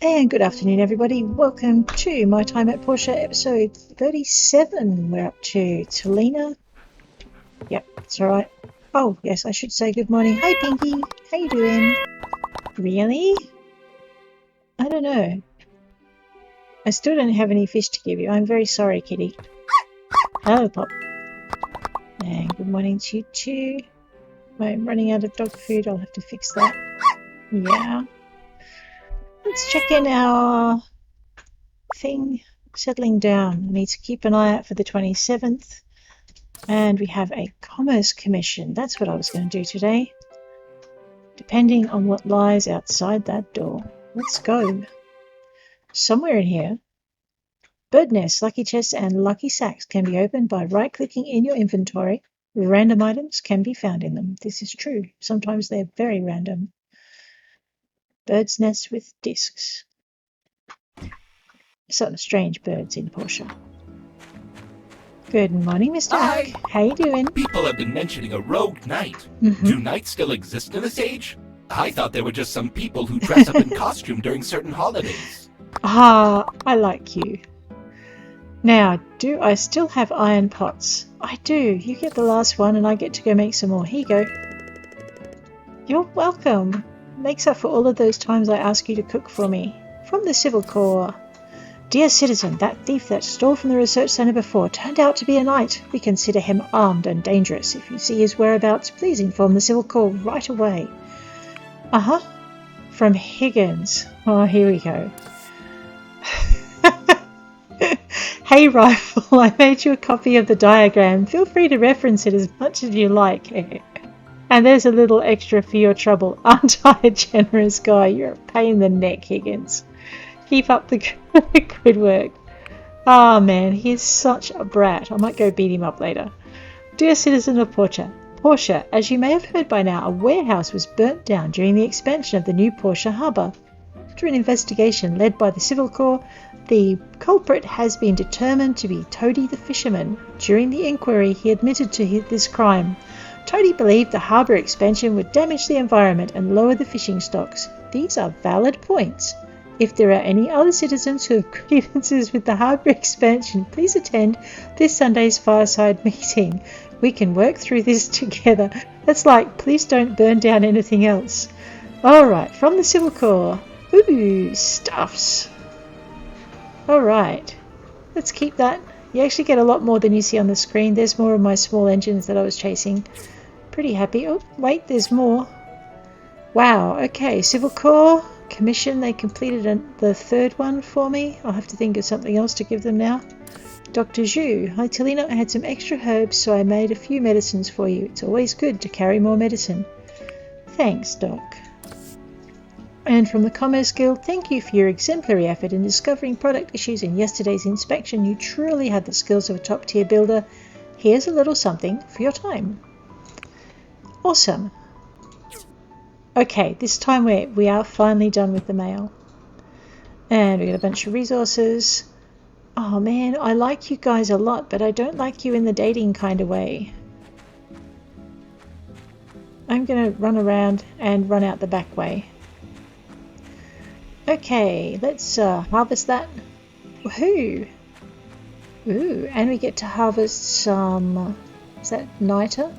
And good afternoon, everybody. Welcome to My Time at Portia, episode 37. We're up to Talina. Yep, that's all right. Oh, yes, I should say good morning. Hi, Pinky. How you doing? Really? I don't know. I still don't have any fish to give you. I'm very sorry, kitty. Hello, Pop. And good morning to you too. I'm running out of dog food. I'll have to fix that. Yeah. Let's check in our thing. Settling down. I need to keep an eye out for the 27th. And we have a commerce commission. That's what I was going to do today. Depending on what lies outside that door. Let's go. Somewhere in here, bird nests, lucky chests, and lucky sacks can be opened by right-clicking in your inventory. Random items can be found in them. This is true. Sometimes they're very random. Bird's nests with discs. Some strange birds in Portia. Good morning, Mr. Hi. Hack. How you doing? People have been mentioning a rogue knight. Mm-hmm. Do knights still exist in this age? I thought they were just some people who dress up in costume during certain holidays. Ah, I like you. Now, do I still have iron pots? I do. You get the last one and I get to go make some more. Here you go. You're welcome. Makes up for all of those times I ask you to cook for me. From the Civil Corps. Dear citizen, that thief that stole from the research center before turned out to be a knight. We consider him armed and dangerous. If you see his whereabouts, please inform the Civil Corps right away. Uh-huh. From Higgins. Oh, here we go. Hey, Rifle, I made you a copy of the diagram. Feel free to reference it as much as you like. And there's a little extra for your trouble. Aren't I a generous guy? You're a pain in the neck, Higgins. Keep up the good work. Ah, man, he's such a brat. I might go beat him up later. Dear citizen of Portia, as you may have heard by now, a warehouse was burnt down during the expansion of the new Portia harbour. After an investigation led by the Civil Corps, the culprit has been determined to be Toady the fisherman. During the inquiry, he admitted to this crime. Toady believed the harbour expansion would damage the environment and lower the fishing stocks. These are valid points. If there are any other citizens who have grievances with the harbour expansion, please attend this Sunday's fireside meeting. We can work through this together. That's like, please don't burn down anything else. Alright, from the Civil Corps. Ooh, stuffs. Alright, let's keep that. You actually get a lot more than you see on the screen. There's more of my small engines that I was chasing. Pretty happy. Oh, wait, there's more. Wow, okay, Civil Corps. Commission, they completed the third one for me. I'll have to think of something else to give them now. Dr. Zhu, hi Talina, I had some extra herbs so I made a few medicines for you. It's always good to carry more medicine. Thanks, Doc. And from the Commerce Guild, thank you for your exemplary effort in discovering product issues in yesterday's inspection. You truly had the skills of a top tier builder. Here's a little something for your time. Awesome. Okay, this time we are finally done with the mail. And we got a bunch of resources. Oh man, I like you guys a lot, but I don't like you in the dating kind of way. I'm going to run around and run out the back way. Okay, let's harvest that. Woohoo! Ooh, and we get to harvest some... is that niter?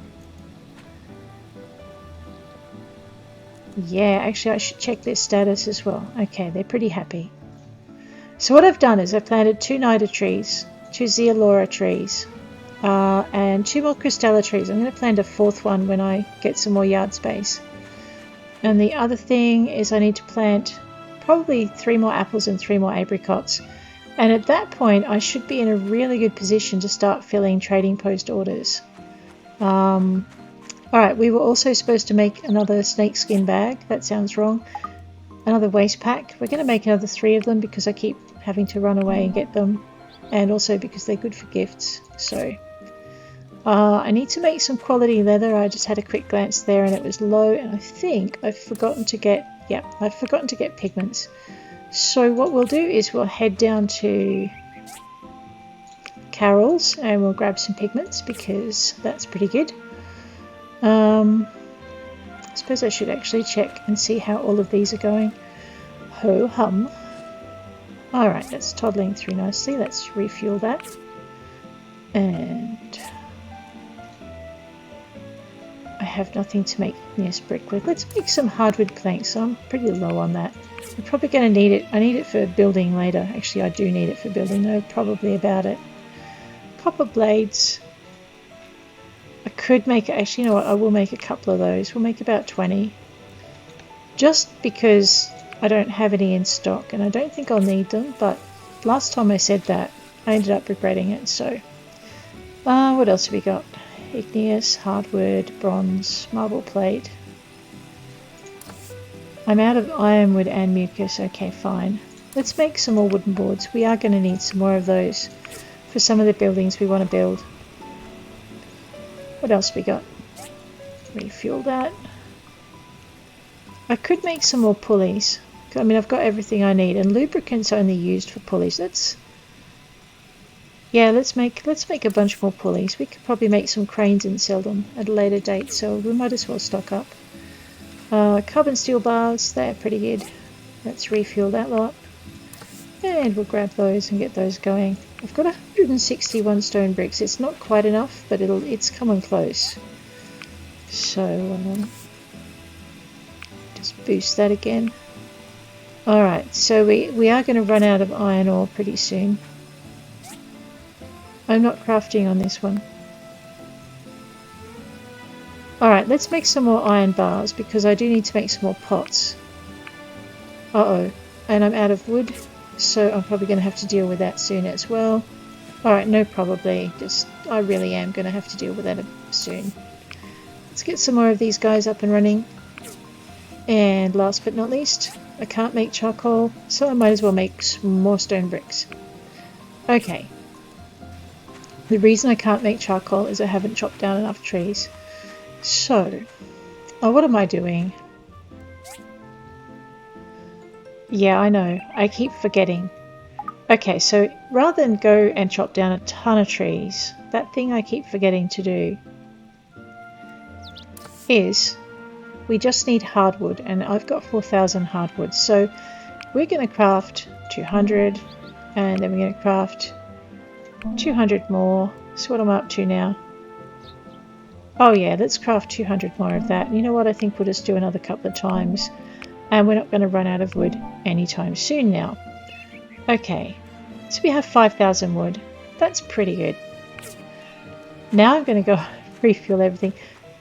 Yeah, actually I should check their status as well. Okay, they're pretty happy. So what I've done is I've planted 2 niter trees, 2 zeolora trees, and 2 more crystalla trees. I'm going to plant a 4th one when I get some more yard space. And the other thing is I need to plant probably 3 more apples and 3 more apricots. And at that point I should be in a really good position to start filling trading post orders. Alright, we were also supposed to make another snakeskin bag. That sounds wrong. Another waste pack. We're going to make another 3 of them because I keep having to run away and get them. And also because they're good for gifts. So, I need to make some quality leather. I just had a quick glance there and it was low. And I think I've forgotten to get... yeah, I've forgotten to get pigments. So what we'll do is we'll head down to Carol's and we'll grab some pigments because that's pretty good. I suppose I should actually check and see how all of these are going. Ho hum. Alright, that's toddling through nicely. Let's refuel that. And I have nothing to make igneous brick with. Let's make some hardwood planks. I'm pretty low on that. I'm probably going to need it. I need it for building later. Actually, I do need it for building, though. Probably about it. Copper blades. I could make... Actually, you know what? I will make a couple of those. We'll make about 20. Just because I don't have any in stock. And I don't think I'll need them. But last time I said that, I ended up regretting it. So, what else have we got? Igneous, hardwood, bronze, marble plate. I'm out of ironwood and mucus. Okay, fine. Let's make some more wooden boards. We are going to need some more of those for some of the buildings we want to build. What else we got? Refuel that. I could make some more pulleys. I mean, I've got everything I need, and lubricant's only used for pulleys. Let's make a bunch more pulleys. We could probably make some cranes and sell them at a later date, so we might as well stock up. Carbon steel bars, they're pretty good. Let's refuel that lot. And we'll grab those and get those going. I've got 161 stone bricks. It's not quite enough, but it's coming close. So just boost that again. Alright, so we are going to run out of iron ore pretty soon. I'm not crafting on this one. Alright, let's make some more iron bars because I do need to make some more pots. Uh-oh. And I'm out of wood, so I'm probably going to have to deal with that soon as well. Alright, no probably. I really am going to have to deal with that soon. Let's get some more of these guys up and running. And last but not least, I can't make charcoal, so I might as well make some more stone bricks. Okay. The reason I can't make charcoal is I haven't chopped down enough trees. So, what am I doing? Yeah, I know. I keep forgetting. Okay, so rather than go and chop down a ton of trees, that thing I keep forgetting to do is we just need hardwood, and I've got 4,000 hardwood. So we're going to craft 200, and then we're going to craft 200 more. So what am I up to now? Oh yeah, let's craft 200 more of that. You know what, I think we'll just do another couple of times. And we're not going to run out of wood anytime soon now. Okay, so we have 5,000 wood. That's pretty good. Now I'm going to go refuel everything.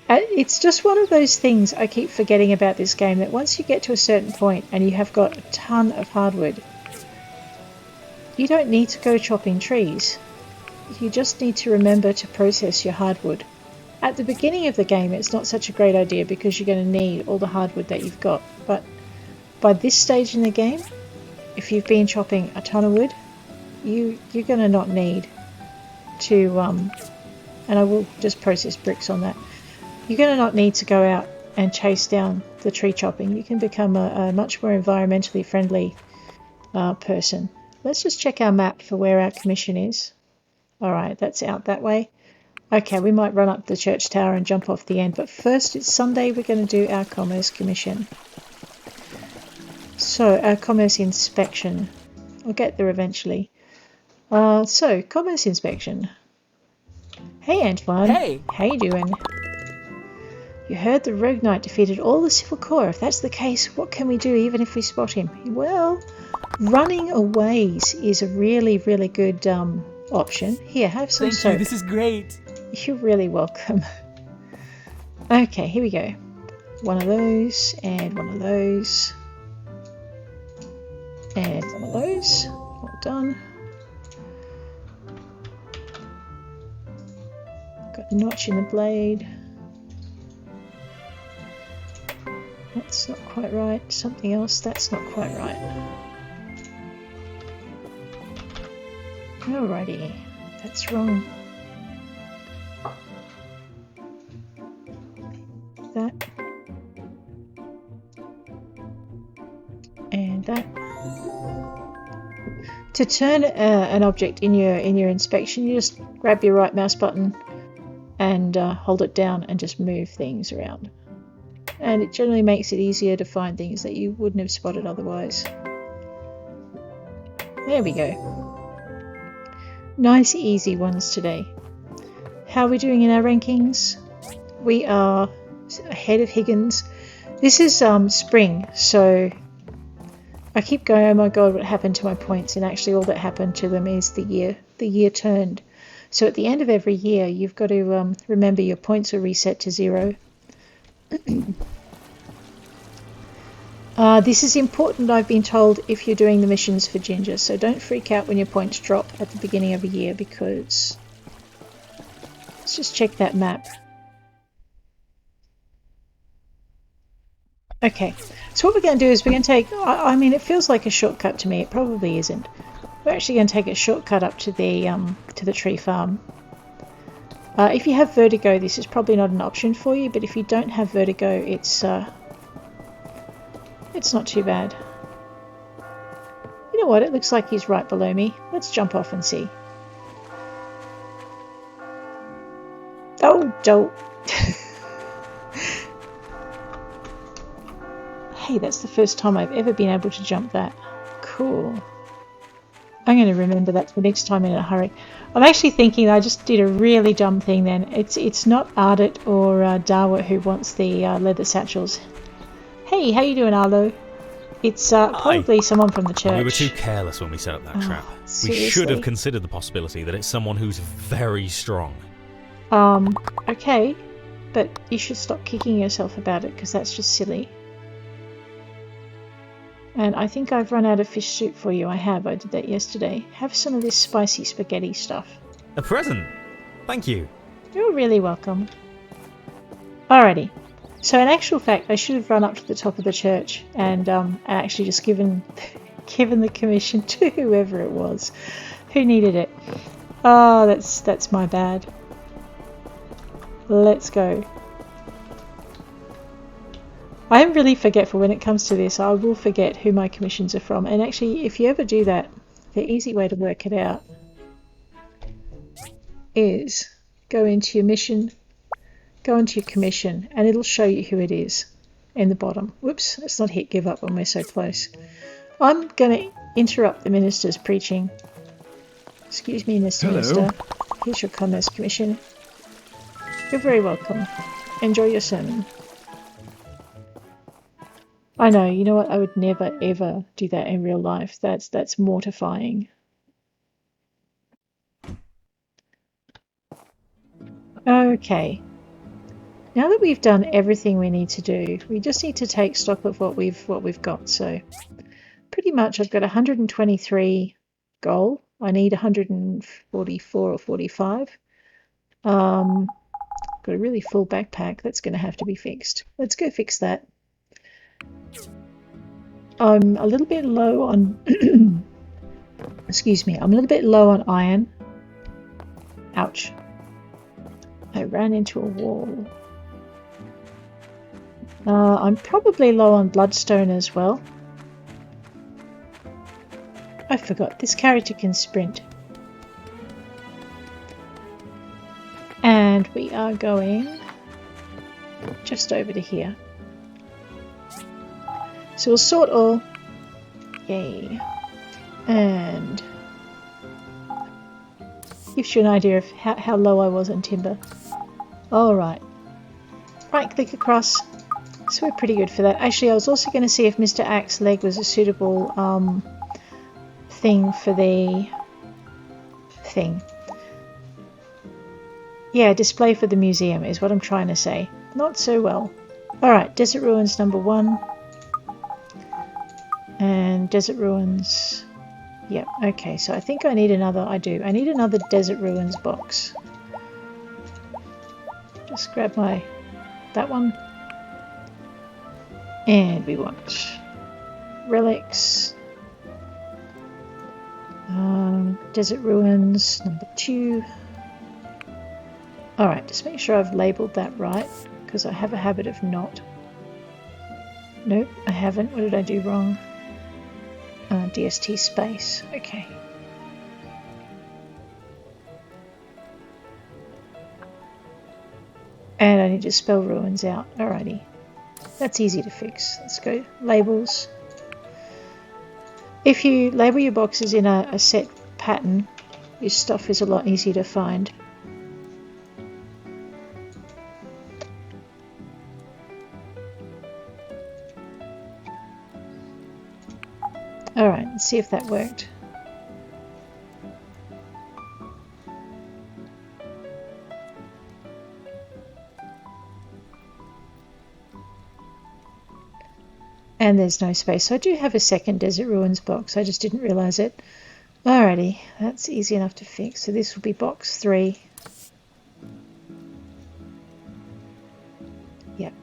It's just one of those things I keep forgetting about this game, that once you get to a certain point and you have got a ton of hardwood, you don't need to go chopping trees. You just need to remember to process your hardwood. At the beginning of the game, it's not such a great idea because you're going to need all the hardwood that you've got. But by this stage in the game, if you've been chopping a ton of wood, you're going to not need to, and I will just process bricks on that. You're going to not need to go out and chase down the tree chopping. You can become a much more environmentally friendly person. Let's just check our map for where our commission is. Alright, that's out that way. Okay, we might run up the church tower and jump off the end, but first it's Sunday, we're going to do our commerce commission. So, our commerce inspection. I'll get there eventually. So, commerce inspection. Hey Antoine. Hey! How you doing? You heard the Rogue Knight defeated all the Civil Corps. If that's the case, what can we do even if we spot him? Well, running away is a really, really good option. Here, have some soap. Thank you, this is great! You're really welcome. Okay, here we go. One of those, and one of those. And one of those. All done. Got a notch in the blade. That's not quite right. Something else, that's not quite right. Alrighty, that's wrong. That. And that. To turn an object in your inspection, you just grab your right mouse button and hold it down and just move things around. And it generally makes it easier to find things that you wouldn't have spotted otherwise. There we go. Nice easy ones today. How are we doing in our rankings? We are ahead of Higgins. This is spring, so I keep going, oh my god, what happened to my points? And actually all that happened to them is the year turned. So at the end of every year, you've got to remember your points are reset to 0. This is important, I've been told, if you're doing the missions for Ginger. So don't freak out when your points drop at the beginning of a year, because... Let's just check that map. Okay, so what we're going to do is we're going to take... I mean, it feels like a shortcut to me. It probably isn't. We're actually going to take a shortcut up to the tree farm. If you have vertigo, this is probably not an option for you, but if you don't have vertigo, it's not too bad. You know what? It looks like he's right below me. Let's jump off and see. Oh, don't. Hey, that's the first time I've ever been able to jump that. Cool. I'm going to remember that for next time in a hurry. I'm actually thinking I just did a really dumb thing then. It's not Ardit or Dawa who wants the leather satchels. Hey, how you doing, Arlo? It's probably someone from the church. We were too careless when we set up that trap. Seriously? We should have considered the possibility that it's someone who's very strong. Okay, but you should stop kicking yourself about it, because that's just silly. And I think I've run out of fish soup for you. I have. I did that yesterday. Have some of this spicy spaghetti stuff. A present! Thank you. You're really welcome. Alrighty. So in actual fact, I should have run up to the top of the church and actually just given the commission to whoever it was who needed it. Oh, that's my bad. Let's go. I am really forgetful when it comes to this. I will forget who my commissions are from. And actually, if you ever do that, the easy way to work it out is go into your mission, go into your commission, and it'll show you who it is in the bottom. Whoops, let's not hit give up when we're so close. I'm going to interrupt the minister's preaching. Excuse me, Mr. Hello. Minister. Here's your commerce commission. You're very welcome. Enjoy your sermon. I know, you know what? I would never ever do that in real life. That's mortifying. Okay. Now that we've done everything we need to do, we just need to take stock of what we've got. So pretty much I've got 123 gold. I need 144 or 45. Got a really full backpack. That's going to have to be fixed. Let's go fix that. I'm a little bit low on excuse me, I'm a little bit low on iron. Ouch. I ran into a wall. I'm probably low on bloodstone as well. I forgot, this character can sprint. And we are going just over to here. So we'll sort all. Yay. And gives you an idea of how low I was on timber. Alright. Right click across. So we're pretty good for that. Actually, I was also going to see if Mr. Axe leg was a suitable thing for the thing. Yeah, display for the museum is what I'm trying to say. Not so well. Alright, Desert Ruins number 1. And Desert Ruins... Yep, okay, so I think I need another... I do. I need another Desert Ruins box. Just grab my... that one. And we want... relics. Desert Ruins number 2. Alright, just make sure I've labelled that right, because I have a habit of not. Nope, I haven't. What did I do wrong? DST space. Okay. And I need to spell ruins out. Alrighty. That's easy to fix. Let's go. Labels. If you label your boxes in a set pattern, your stuff is a lot easier to find. Alright, let's see if that worked. And there's no space. So I do have a second Desert Ruins box. I just didn't realise it. Alrighty, that's easy enough to fix. So this will be box 3. Yep.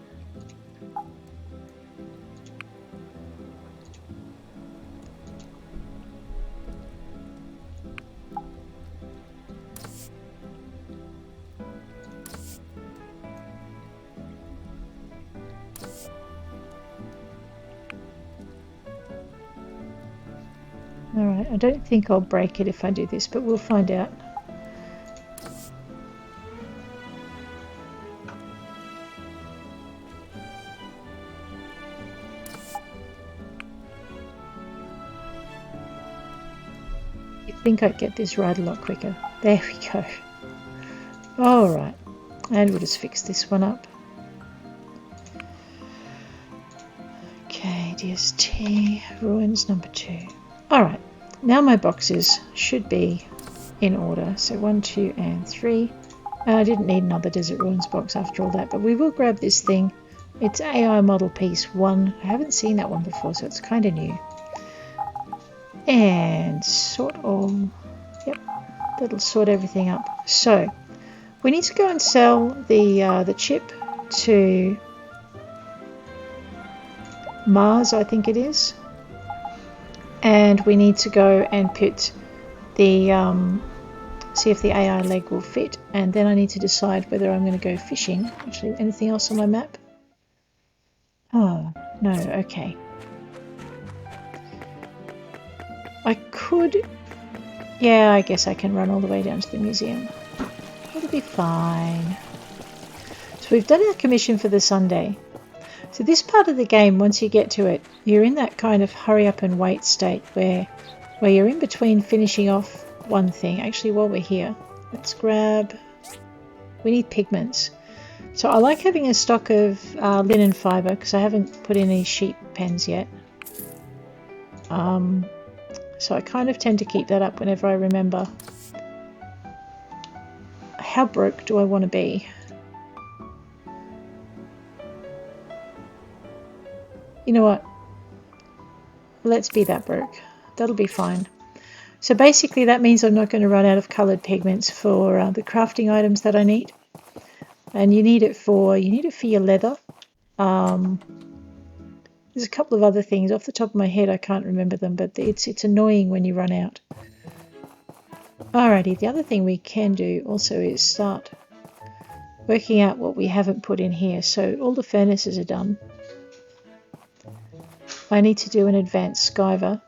Alright, I don't think I'll break it if I do this, but we'll find out. You'd think I'd get this right a lot quicker. There we go. Alright, and we'll just fix this one up. Okay, DST, Ruins number 2. Alright, now my boxes should be in order. So 1, 2, and 3. I didn't need another Desert Ruins box after all that, but we will grab this thing. It's AI model piece 1. I haven't seen that one before, so it's kind of new. And sort all. Yep, that'll sort everything up. So we need to go and sell the chip to Mars, I think it is. And we need to go and put the see if the AI leg will fit, and then I need to decide whether I'm going to go fishing. Actually, anything else on my map? Oh no, okay. I could, yeah, I guess I can run all the way down to the museum. It'll be fine. So we've done our commission for the Sunday. So this part of the game, once you get to it, you're in that kind of hurry up and wait state where you're in between finishing off one thing. Actually, while we're here, let's grab, we need pigments. So I like having a stock of linen fibre because I haven't put in any sheep pens yet. So I kind of tend to keep that up whenever I remember. How broke do I want to be? You know what? Let's be that broke. That'll be fine. So basically that means I'm not going to run out of coloured pigments for the crafting items that I need. And you need it for your leather. There's a couple of other things off the top of my head. I can't remember them, but it's annoying when you run out. Alrighty, the other thing we can do also is start working out what we haven't put in here. So all the furnaces are done. I need to do an advanced skiver.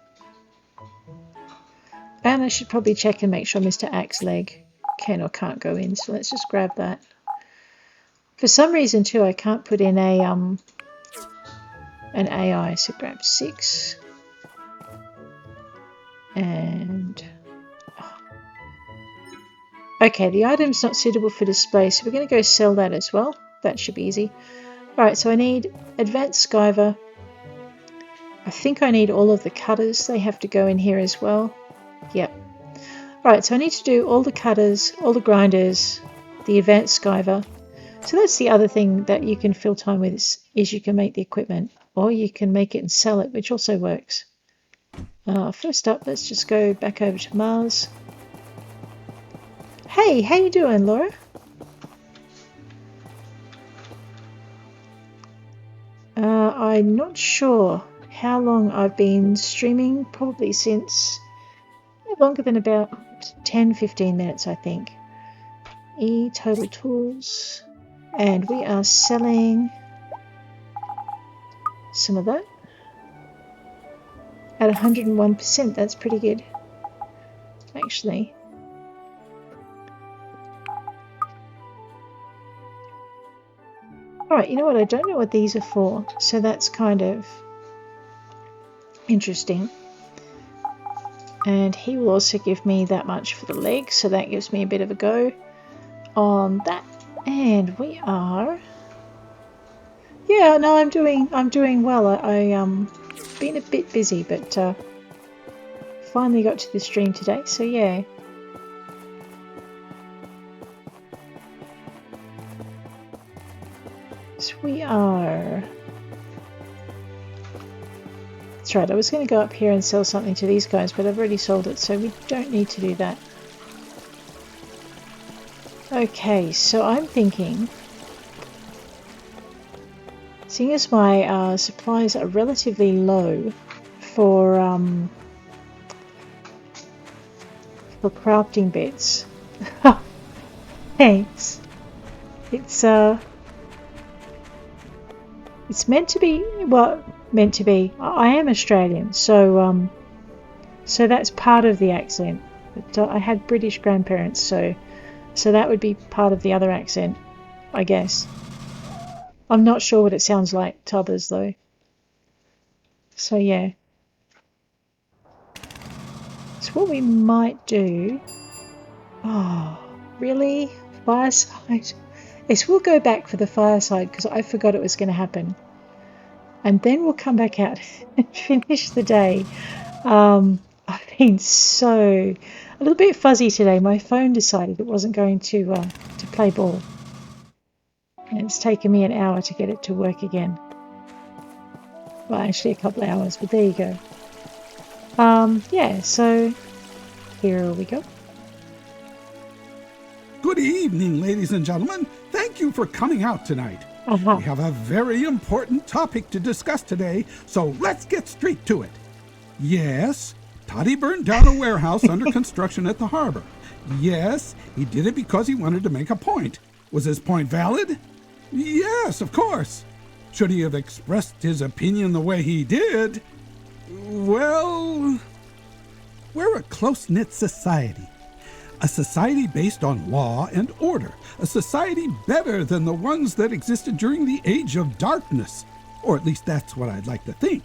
And I should probably check and make sure Mr. Axe Leg can or can't go in. So let's just grab that. For some reason too, I can't put in an AI. So grab 6. And okay, the item's not suitable for display, so we're going to go sell that as well. That should be easy. Alright, so I need advanced skiver. I think I need all of the cutters. They have to go in here as well. Yep. Alright, so I need to do all the cutters, all the grinders, the advanced skiver. So that's the other thing that you can fill time with is you can make the equipment, or you can make it and sell it, which also works. First up, let's just go back over to Mars. Hey, how you doing, Laura? I'm not sure how long I've been streaming, probably since longer than about 10-15 minutes, I think. Total tools, and we are selling some of that at 101%. That's pretty good, actually. Alright, you know what, I don't know what these are for, so that's kind of interesting. And he will also give me that much for the leg, so that gives me a bit of a go on that. And we are... Yeah, no, I'm doing well. I been a bit busy, but finally got to the stream today, so yeah. So we are... That's right, I was going to go up here and sell something to these guys, but I've already sold it, so we don't need to do that. Okay, so I'm thinking... Seeing as my supplies are relatively low for crafting bits, thanks. It's meant to be, well, meant to be. I am Australian, so so that's part of the accent. But I had British grandparents, so that would be part of the other accent, I guess. I'm not sure what it sounds like to others, though. So, yeah. So what we might do... Oh, really? Fireside? Yes, we'll go back for the fireside, because I forgot it was going to happen. And then we'll come back out and finish the day. I've been a little bit fuzzy today. My phone decided it wasn't going to play ball. And it's taken me an hour to get it to work again. Well, actually a couple of hours, but there you go. Yeah, so here we go. Good evening, ladies and gentlemen. Thank you for coming out tonight. We have a very important topic to discuss today, so let's get straight to it. Yes, Toddy burned down a warehouse under construction at the harbor. Yes, he did it because he wanted to make a point. Was his point valid? Yes, of course. Should he have expressed his opinion the way he did? Well, we're a close-knit society. A society based on law and order. A society better than the ones that existed during the Age of Darkness. Or at least that's what I'd like to think.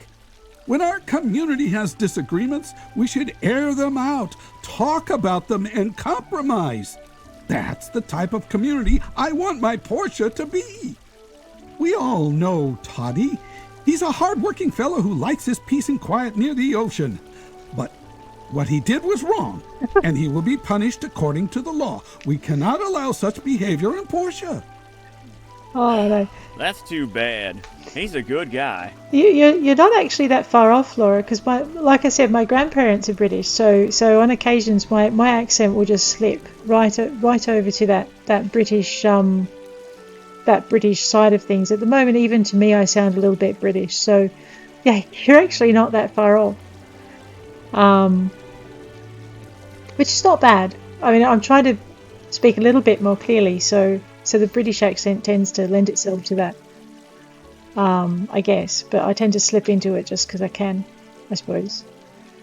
When our community has disagreements, we should air them out, talk about them, and compromise. That's the type of community I want my Portia to be. We all know Toddy. He's a hard-working fellow who likes his peace and quiet near the ocean. But what he did was wrong, and he will be punished according to the law. We cannot allow such behavior in Portia. Oh, no. That's too bad. He's a good guy. You're not actually that far off, Laura, because like I said, my grandparents are British, so on occasions my accent will just slip right over to that British side of things. At the moment, even to me, I sound a little bit British. So, yeah, you're actually not that far off. Which is not bad. I mean, I'm trying to speak a little bit more clearly, so the British accent tends to lend itself to that. I guess, but I tend to slip into it just because I can, I suppose.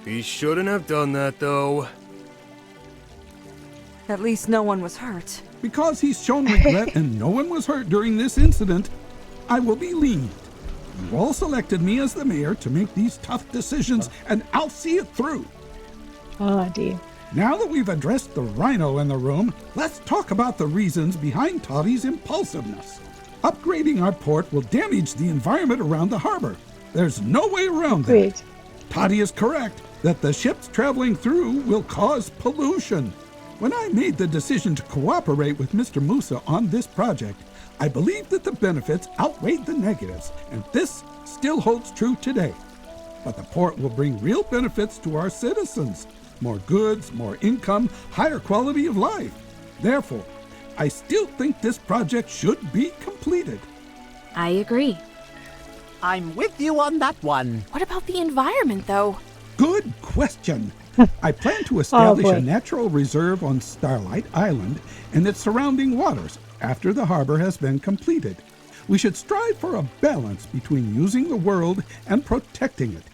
He shouldn't have done that, though. At least no one was hurt. Because he's shown regret and no one was hurt during this incident, I will be lenient. You all selected me as the mayor to make these tough decisions, and I'll see it through. Oh, dear. Now that we've addressed the rhino in the room, let's talk about the reasons behind Toddy's impulsiveness. Upgrading our port will damage the environment around the harbor. There's no way around that. Great. Toddy is correct that the ships traveling through will cause pollution. When I made the decision to cooperate with Mr. Musa on this project, I believed that the benefits outweighed the negatives, and this still holds true today. But the port will bring real benefits to our citizens. More goods, more income, higher quality of life. Therefore, I still think this project should be completed. I agree. I'm with you on that one. What about the environment, though? Good question. I plan to establish a natural reserve on Starlight Island and its surrounding waters after the harbor has been completed. We should strive for a balance between using the world and protecting it.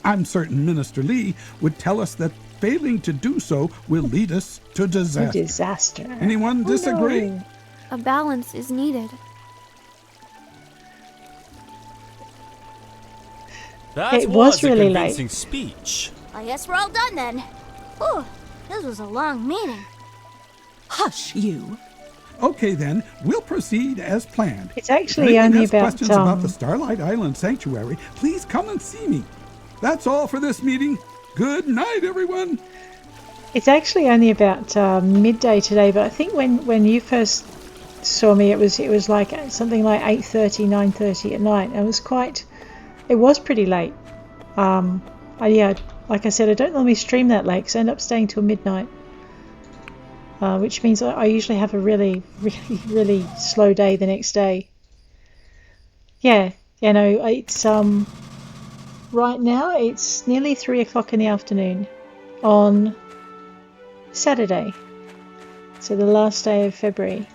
I'm certain Minister Lee would tell us that failing to do so will lead us to disaster. Anyone disagree? No. A balance is needed. That It was a really convincing late. speech. I guess we're all done then. Whew, this was a long meeting. Hush, you. Okay then, we'll proceed as planned. It's If actually anyone only has about questions about the Starlight Island Sanctuary, please come and see me. That's all for this meeting. Good night, everyone. It's actually only about midday today, but I think when you first saw me, it was like something like 8:30, 9:30 at night. It was pretty late. Yeah, like I said, I don't normally stream that late because I end up staying till midnight, which means I usually have a really, really, really slow day the next day. Yeah, it's right now it's nearly 3 o'clock in the afternoon on Saturday, so the last day of February.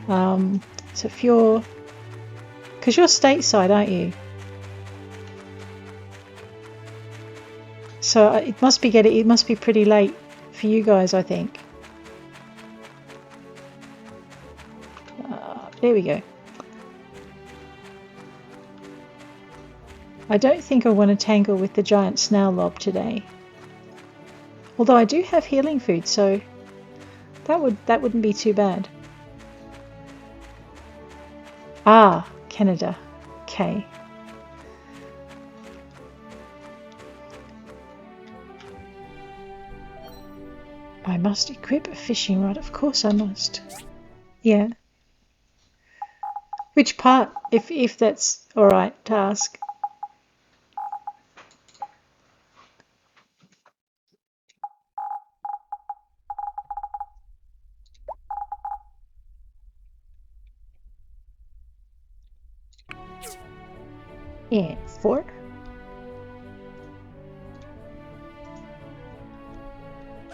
So if because you're stateside, aren't you? So it must be pretty late for you guys, I think. There we go. I don't think I want to tangle with the giant snail lob today. Although I do have healing food, so that wouldn't be too bad. Ah, Canada. Okay. I must equip a fishing rod. Of course I must. Yeah. Which part, if that's alright to ask? Yeah, 4.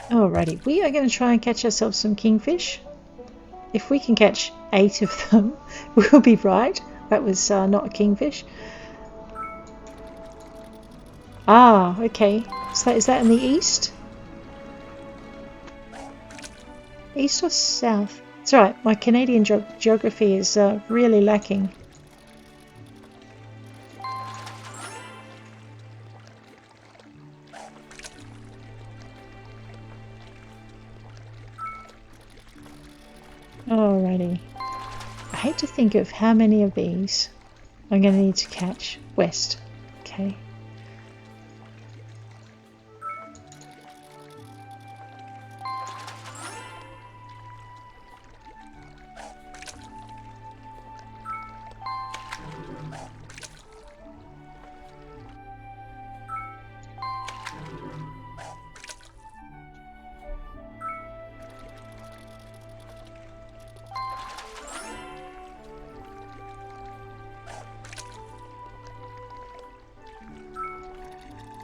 Alrighty, we are going to try and catch ourselves some kingfish. If we can catch 8 of them, we'll be right. That was not a kingfish. Ah, okay. So is that in the east? East or south? It's alright, my Canadian geography is really lacking. Alrighty. I hate to think of how many of these I'm going to need to catch. West. Okay.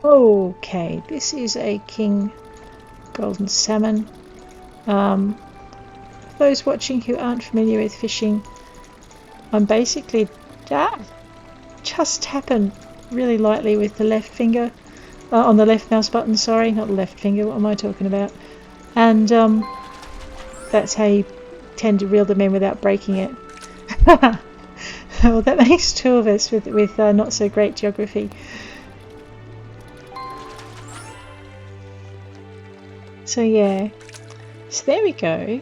Okay, this is a king golden salmon. Those watching who aren't familiar with fishing, I'm basically just tapping really lightly with the left finger on the left mouse button. Sorry, not the left finger. What am I talking about? And that's how you tend to reel them in without breaking it. Well, that makes 2 of us with not so great geography. So yeah, so there we go.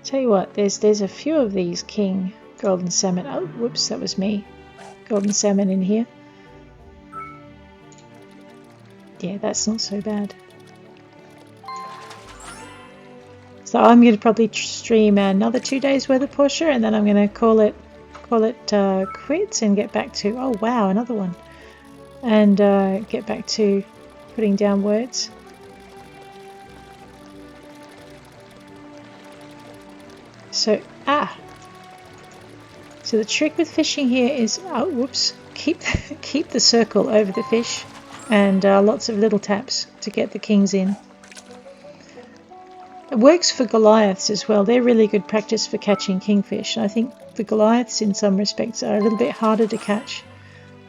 Tell you what, there's a few of these king golden salmon. Oh, whoops, that was me. Golden salmon in here. Yeah, that's not so bad. So I'm going to probably stream another 2 days worth of Portia, and then I'm going to call it quits and get back to, oh wow, another one. And get back to putting down words. So the trick with fishing here is keep the circle over the fish, and lots of little taps to get the kings in. It works for Goliaths as well. They're really good practice for catching kingfish. I think the Goliaths in some respects are a little bit harder to catch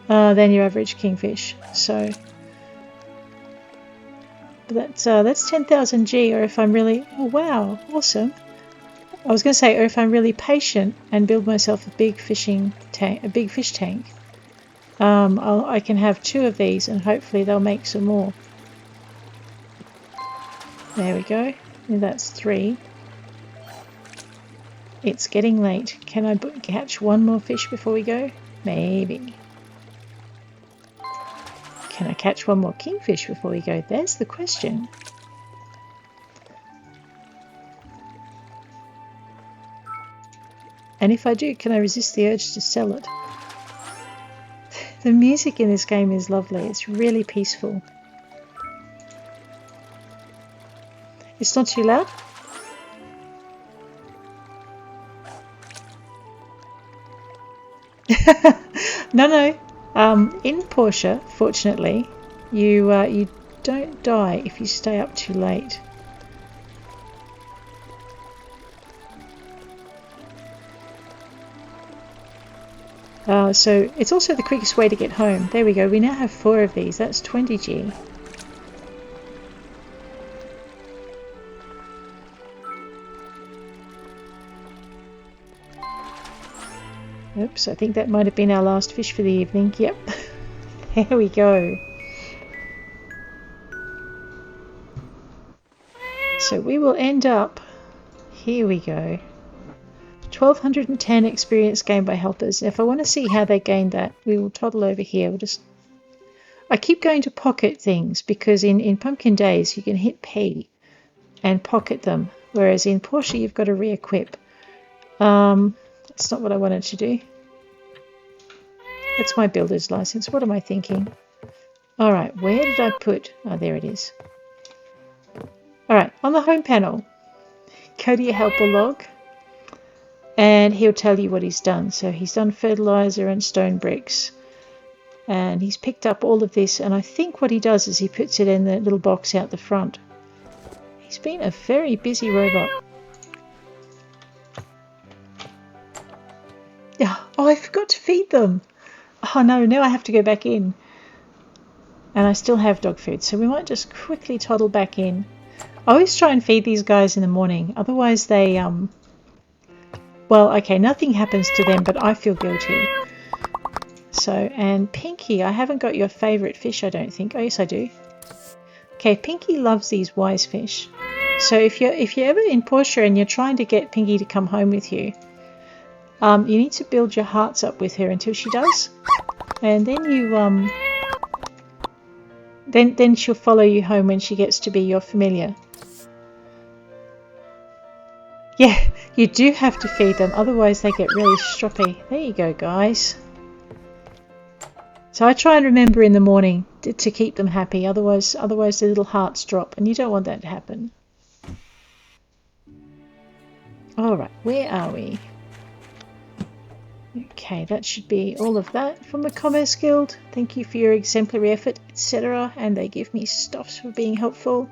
than your average kingfish. So that's 10,000 G, or if I'm really, oh wow, awesome. I was going to say, or if I'm really patient and build myself a big fish tank, I can have 2 of these and hopefully they'll make some more. There we go. And that's 3. It's getting late. Can I catch 1 more fish before we go? Maybe. Can I catch 1 more kingfish before we go? There's the question. And if I do, can I resist the urge to sell it? The music in this game is lovely. It's really peaceful. It's not too loud? No. In Portia, fortunately, you don't die if you stay up too late. So it's also the quickest way to get home. There we go. We now have 4 of these. That's 20G. Oops, I think that might have been our last fish for the evening. Yep. There we go. So we will end up... Here we go. 1210 experience gained by helpers. If I want to see how they gained that, we will toddle over here. We'll just... I keep going to pocket things because in Pumpkin Days you can hit P and pocket them, whereas in Portia you've got to re-equip. That's not what I wanted to do. That's my builder's license. What am I thinking? Alright, where did I put... Oh, there it is. Alright, on the home panel, go to your helper log and he'll tell you what he's done. So he's done fertilizer and stone bricks. And he's picked up all of this, and I think what he does is he puts it in the little box out the front. He's been a very busy robot. Oh, I forgot to feed them. Oh no, now I have to go back in. And I still have dog food, so we might just quickly toddle back in. I always try and feed these guys in the morning, otherwise they, well, okay, nothing happens to them, but I feel guilty. So, and Pinky, I haven't got your favourite fish, I don't think. Oh, yes, I do. Okay, Pinky loves these wise fish. So if you're ever in Portia and you're trying to get Pinky to come home with you, you need to build your hearts up with her until she does. And then you, then she'll follow you home when she gets to be your familiar. Yeah, you do have to feed them, otherwise they get really stroppy. There you go, guys. So I try and remember in the morning to keep them happy, otherwise the little hearts drop, and you don't want that to happen. Alright, where are we? Okay, that should be all of that from the Commerce Guild. Thank you for your exemplary effort, etc. And they give me stuffs for being helpful.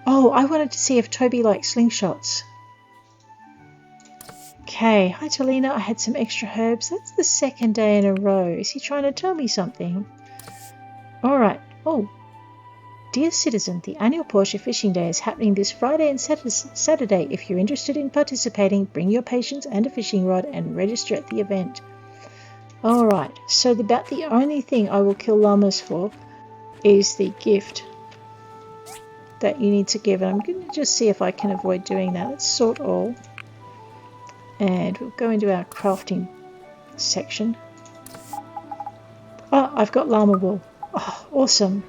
Oh, I wanted to see if Toby likes slingshots. Okay, hi Talina, I had some extra herbs. That's the 2nd day in a row. Is he trying to tell me something? Alright. Oh. Dear citizen, the annual Portia Fishing Day is happening this Friday and Saturday. If you're interested in participating, bring your patience and a fishing rod and register at the event. Alright, so about the only thing I will kill llamas for is the gift that you need to give. And I'm going to just see if I can avoid doing that. Let's sort all. And we'll go into our crafting section. Oh, I've got llama wool. Oh, awesome.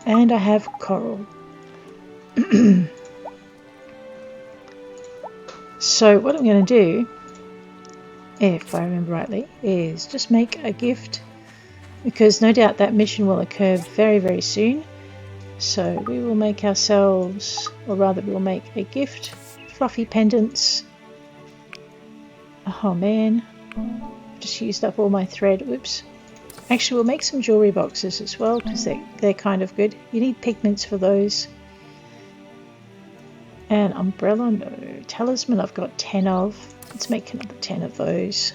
And I have coral. So what I'm going to do, if I remember rightly, is just make a gift, because no doubt that mission will occur very, very soon. So we will make ourselves, or rather we'll make a gift, fluffy pendants. Oh man, I've just used up all my thread. Oops. Actually, we'll make some jewellery boxes as well, because they're kind of good. You need pigments for those. And umbrella, no. Talisman, I've got 10 of. Let's make another 10 of those.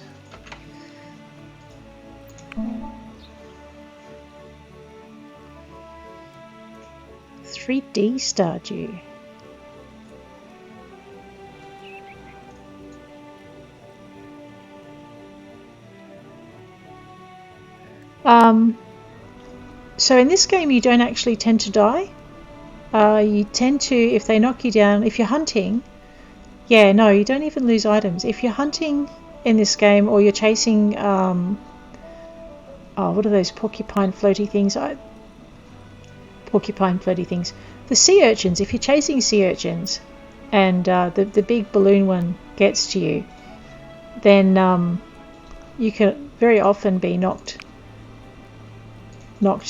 $3D Stardew. So in this game you don't actually tend to die. You tend to, if they knock you down, if you're hunting, yeah, no, you don't even lose items. If you're hunting in this game, or you're chasing, what are those porcupine floaty things? Porcupine floaty things. The sea urchins, if you're chasing sea urchins, and the big balloon one gets to you, then you can very often be knocked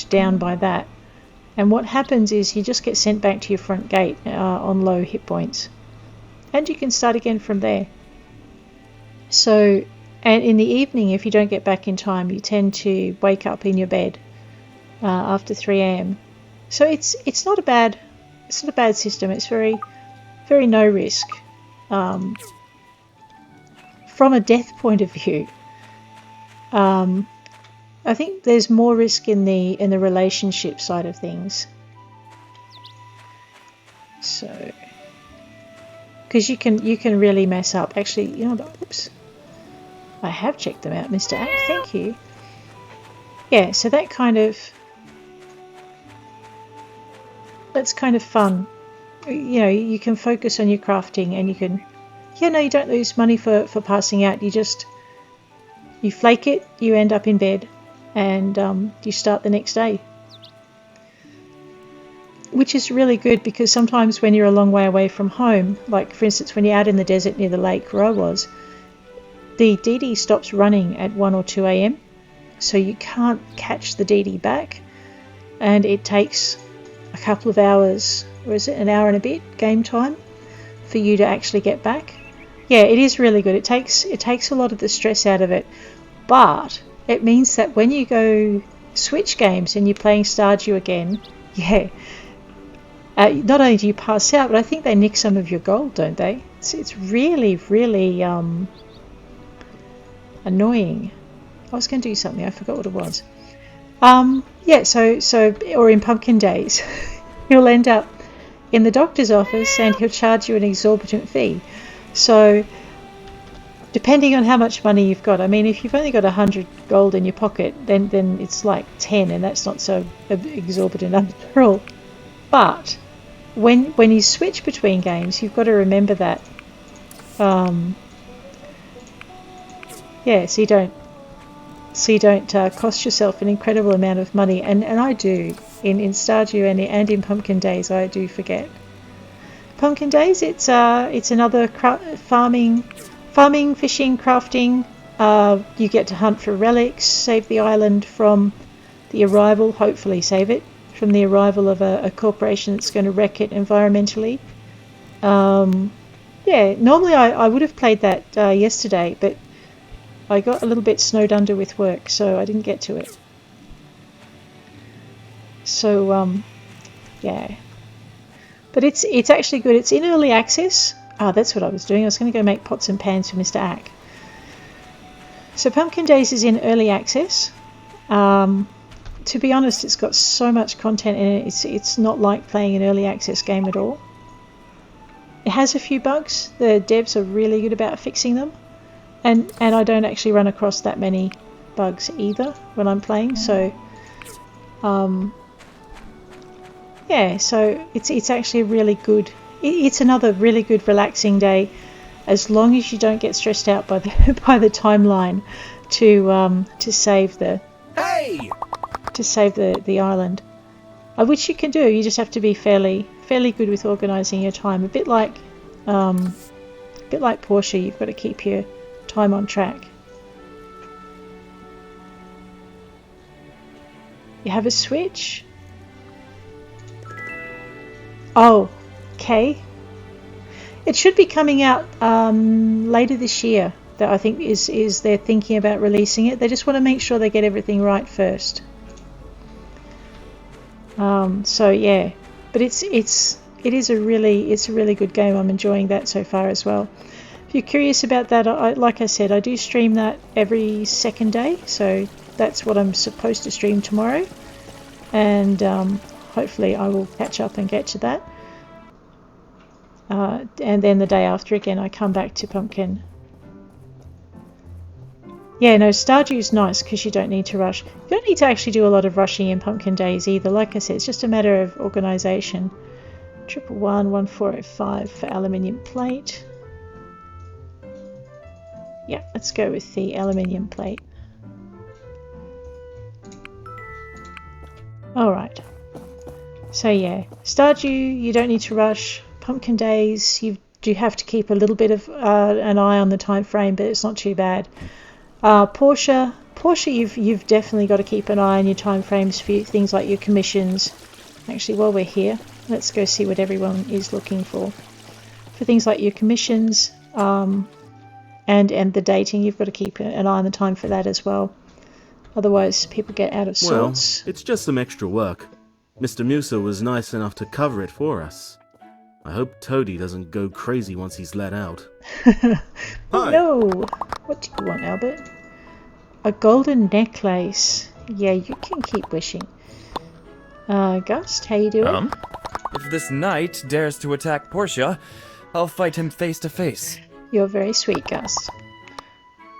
down by that. And what happens is you just get sent back to your front gate on low hit points. And you can start again from there. So, and in the evening, if you don't get back in time, you tend to wake up in your bed after 3 a.m. So it's not a bad system. It's very no risk. From a death point of view, I think there's more risk in the relationship side of things. So, because you can really mess up. Actually, you know, oops, I have checked them out, Mr. Ack. Thank you. Yeah, so that's kind of fun. You know, you can focus on your crafting, and you can, you don't lose money for passing out. You flake it, you end up in bed, and you start the next day. Which is really good, because sometimes when you're a long way away from home, like for instance when you're out in the desert near the lake where I was, the DD stops running at 1 or 2 a.m. so you can't catch the DD back, and it takes a couple of hours, or is it an hour and a bit game time, for you to actually get back. Yeah, it is really good. It takes a lot of the stress out of it, but it means that when you go switch games and you're playing Stardew again, yeah, not only do you pass out, but I think they nick some of your gold, don't they? It's really annoying. I was going to do something, I forgot what it was. Yeah, so or in Pumpkin Days, you'll end up in the doctor's office and he'll charge you an exorbitant fee. So depending on how much money you've got, I mean, if you've only got 100 gold in your pocket, then it's like 10, and that's not so exorbitant after all. But when you switch between games, you've got to remember that. Yeah, so you don't cost yourself an incredible amount of money, and I do in Stardew and in Pumpkin Days. I do forget. Pumpkin Days, it's another farming, fishing, crafting. You get to hunt for relics, save the island from the arrival, hopefully save it from the arrival of a corporation that's going to wreck it environmentally. Yeah, normally I would have played that yesterday, but I got a little bit snowed under with work, so I didn't get to it. So, yeah. But it's actually good. It's in early access. That's what I was doing. I was going to go make pots and pans for Mr. Ack. So Pumpkin Days is in early access. To be honest, it's got so much content in it. It's not like playing an early access game at all. It has a few bugs. The devs are really good about fixing them. And I don't actually run across that many bugs either when I'm playing. So, yeah, so it's actually really good. It's another really good relaxing day, as long as you don't get stressed out by the timeline to save the the island, which you can do. You just have to be fairly good with organising your time. A bit like Portia, you've got to keep your time on track. You have a switch. Oh, okay. It should be coming out later this year. That I think is they're thinking about releasing it. They just want to make sure they get everything right first. So yeah, but it is a really good game. I'm enjoying that so far as well. If you're curious about that, like I said, I do stream that every second day, so that's what I'm supposed to stream tomorrow, and hopefully I will catch up and get to that. And then the day after again I come back to Pumpkin. Yeah, no, Stardew's nice because you don't need to rush. You don't need to actually do a lot of rushing in Pumpkin Days either. Like I said, it's just a matter of organisation. 111-1405 for aluminium plate. Yeah, let's go with the aluminium plate. Alright. So yeah, Stardew, you don't need to rush. Pumpkin Days, you do have to keep a little bit of an eye on the time frame, but it's not too bad. Portia, you've definitely got to keep an eye on your time frames for things like your commissions. Actually, while we're here, let's go see what everyone is looking for. For things like your commissions and the dating, you've got to keep an eye on the time for that as well. Otherwise, people get out of sorts. Well, it's just some extra work. Mr. Musa was nice enough to cover it for us. I hope Toady doesn't go crazy once he's let out. Oh no! What do you want, Albert? A golden necklace. Yeah, you can keep wishing. Gust, how you doing? If this knight dares to attack Portia, I'll fight him face to face. You're very sweet, Gust.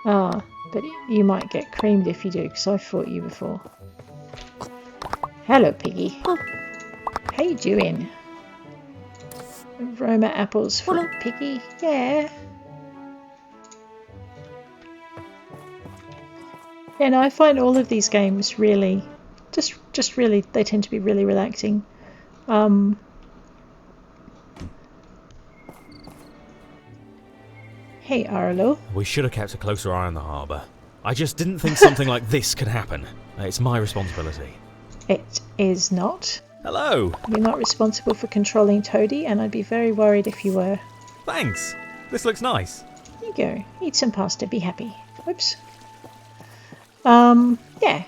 But you might get creamed if you do, because I fought you before. Hello, Piggy. Oh. How you doing? Roma apples for Hello. Piggy. Yeah. Yeah, no, I find all of these games really, just really, they tend to be really relaxing. Hey, Arlo. We should have kept a closer eye on the harbour. I just didn't think something like this could happen. It's my responsibility. It is not. Hello. You're not responsible for controlling Toady, and I'd be very worried if you were. Thanks. This looks nice. Here you go. Eat some pasta. Be happy. Whoops. Yeah.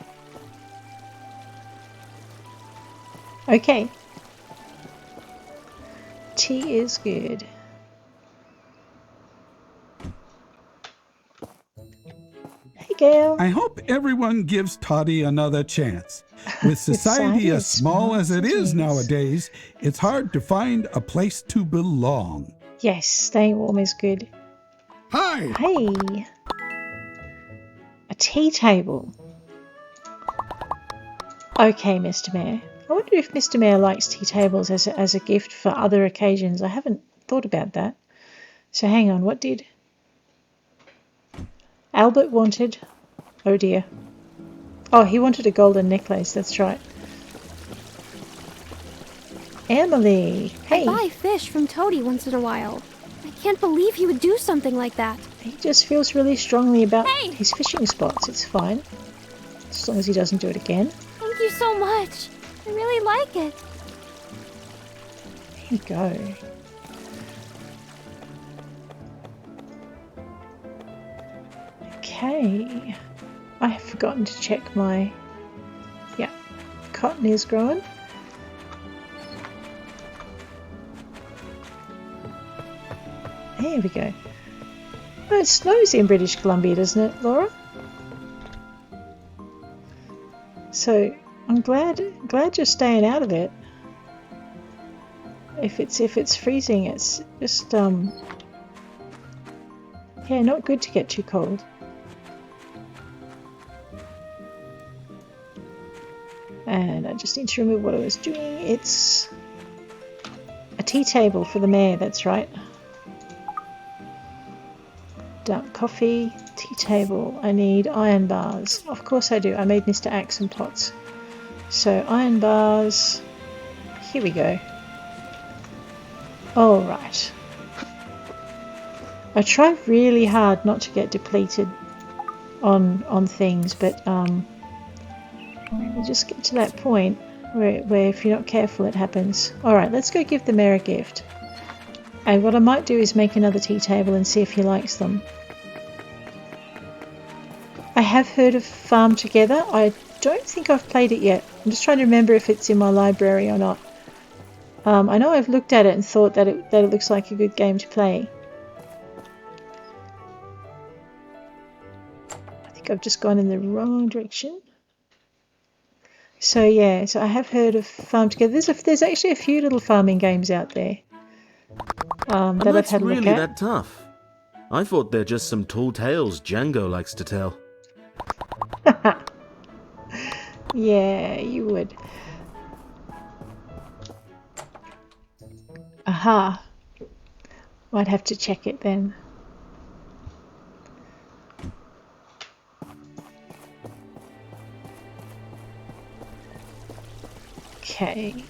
Okay. Tea is good. Hey, Gail. I hope everyone gives Toddy another chance. With society as small as it is nowadays, it's hard to find a place to belong. Yes, staying warm is good. Hi! Hey! A tea table. Okay, Mr. Mayor. I wonder if Mr. Mayor likes tea tables as a gift for other occasions. I haven't thought about that. So hang on, what did Albert wanted? Oh dear. Oh, he wanted a golden necklace, that's right. Emily, hey. I buy fish from Toady once in a while. I can't believe he would do something like that. He just feels really strongly about his fishing spots. It's fine. As long as he doesn't do it again. Thank you so much. I really like it. Here you go. Okay. I have forgotten to check my... Yeah, cotton is growing. There we go. Oh, it snows in British Columbia, doesn't it, Laura? So I'm glad you're staying out of it. If it's freezing, it's just yeah, not good to get too cold. And I just need to remove what I was doing. It's a tea table for the mayor, that's right. Dark coffee, tea table. I need iron bars. Of course I do. I made Mr. Axe some pots. So iron bars. Here we go. Alright. I try really hard not to get depleted on things, but you just get to that point where if you're not careful it happens. Alright, let's go give the mayor a gift. And what I might do is make another tea table and see if he likes them. I have heard of Farm Together. I don't think I've played it yet. I'm just trying to remember if it's in my library or not. I know I've looked at it and thought that it looks like a good game to play. I think I've just gone in the wrong direction. So yeah, so I have heard of Farm Together. There's actually a few little farming games out there that I've had a look really at. that tough? I thought they're just some tall tales Django likes to tell. Yeah, you would. Aha. Might have to check it then. Okay.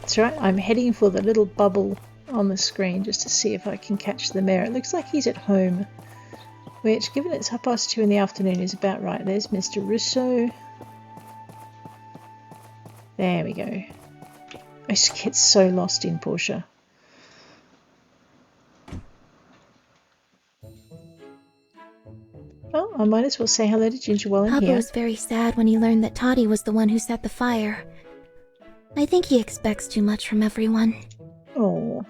That's right, I'm heading for the little bubble on the screen just to see if I can catch the mayor. It looks like he's at home, which, given it's 2:30 in the afternoon, is about right. There's Mr. Russo. There we go. I just get so lost in Portia. Oh, I might as well say hello to Ginger while I'm Papa here. was very sad when he learned that Toddy was the one who set the fire. I think he expects too much from everyone. Oh,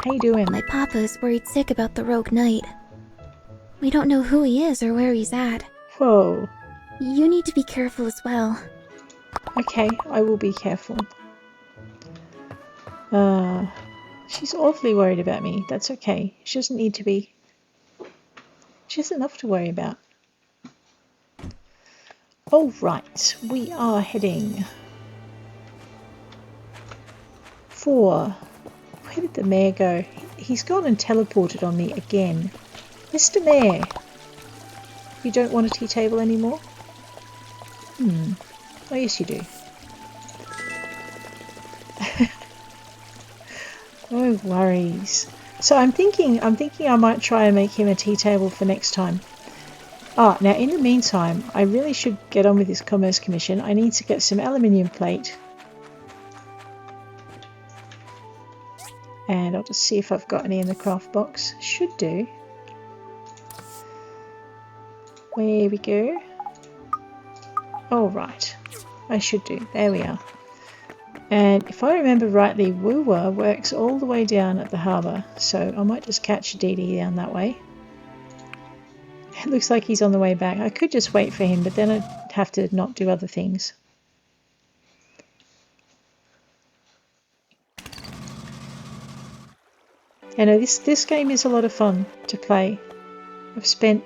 how you doing? My papa is worried sick about the rogue knight. We don't know who he is or where he's at. Whoa. You need to be careful as well. Okay, I will be careful. She's awfully worried about me. That's okay. She doesn't need to be. She has enough to worry about. Alright, we are heading for... Where did the mayor go? He's gone and teleported on me again. Mr. Mayor, you don't want a tea table anymore? Oh yes you do. No worries. So I'm thinking I might try and make him a tea table for next time. Ah, now in the meantime, I really should get on with this Commerce Commission. I need to get some aluminium plate. And I'll just see if I've got any in the craft box. Should do. There we go. All right. I should do. There we are. And if I remember rightly, Woowa works all the way down at the harbour, so I might just catch Dee Dee down that way. It looks like he's on the way back. I could just wait for him, but then I'd have to not do other things. I know this game is a lot of fun to play. I've spent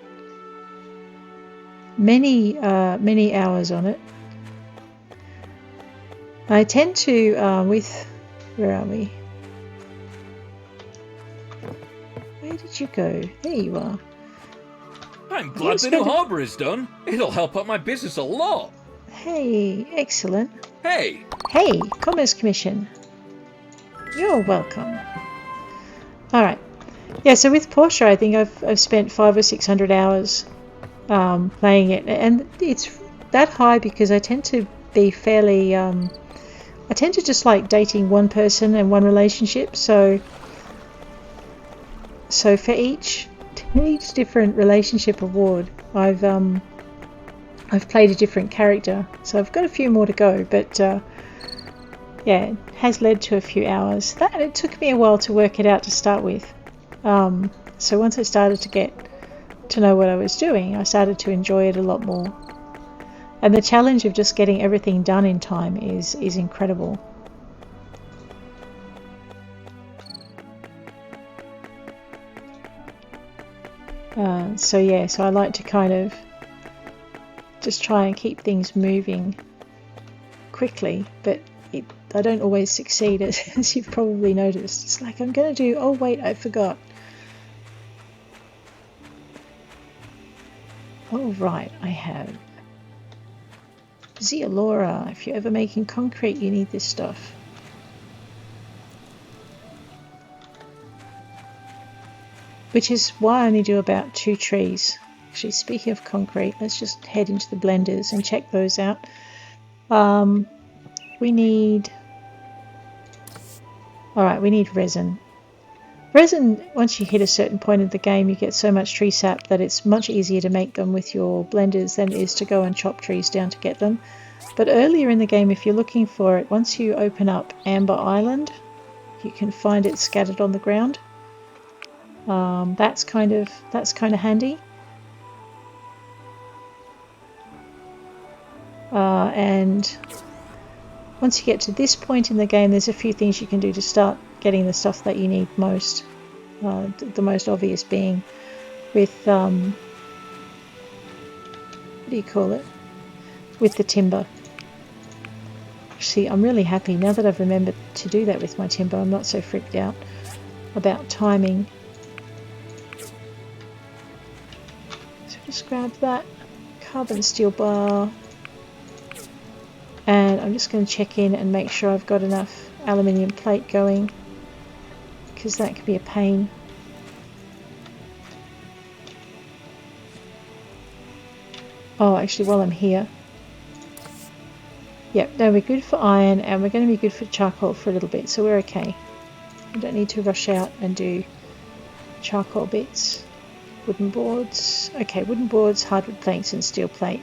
many hours on it. I tend to, where are we? Where did you go? There you are. I'm glad the new harbour is done. It'll help out my business a lot. Hey, excellent. Hey! Hey, Commerce Commission. You're welcome. Alright. Yeah, so with Portia, I think I've spent 500 or 600 hours playing it. And it's that high because I tend to be fairly... I tend to just like dating one person and one relationship, so for each different relationship award, I've played a different character. So I've got a few more to go, but yeah, it has led to a few hours. It took me a while to work it out to start with. So once I started to get to know what I was doing, I started to enjoy it a lot more. And the challenge of just getting everything done in time is incredible. So yeah, so I like to kind of just try and keep things moving quickly, but I don't always succeed, as you've probably noticed. It's like I'm going to do, oh wait, I forgot. Oh right, I have Zeolora. If you're ever making concrete, you need this stuff. Which is why I only do about 2 trees. Actually, speaking of concrete, let's just head into the blenders and check those out. We need... Alright, we need resin. Resin, once you hit a certain point of the game, you get so much tree sap that it's much easier to make them with your blenders than it is to go and chop trees down to get them. But earlier in the game, if you're looking for it, once you open up Amber Island, you can find it scattered on the ground. That's kind of handy. And once you get to this point in the game, there's a few things you can do to start getting the stuff that you need most. The most obvious being with do you call it, with the timber. See, I'm really happy now that I've remembered to do that with my timber. I'm not so freaked out about timing. So just grab that carbon steel bar, and I'm just going to check in and make sure I've got enough aluminium plate going, because that could be a pain. Oh, actually, while I'm here, yep, no, we're good for iron, and we're going to be good for charcoal for a little bit, so we're okay. We don't need to rush out and do charcoal bits. Wooden boards. Okay, wooden boards, hardwood planks, and steel plate.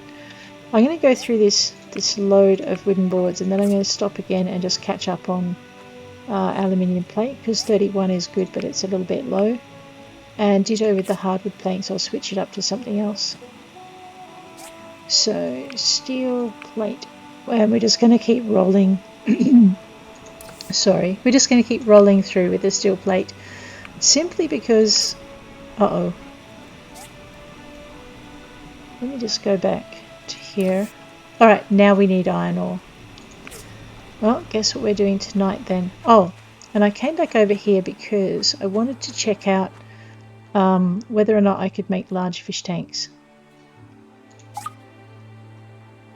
I'm going to go through this load of wooden boards, and then I'm going to stop again and just catch up on aluminium plate, because 31 is good, but it's a little bit low. And ditto with the hardwood planks, I'll switch it up to something else. So, steel plate. And we're just going to keep rolling. Sorry, we're just going to keep rolling through with the steel plate, simply because... Uh-oh. Let me just go back to here. Alright, now we need iron ore. Well, guess what we're doing tonight then? Oh, and I came back over here because I wanted to check out whether or not I could make large fish tanks.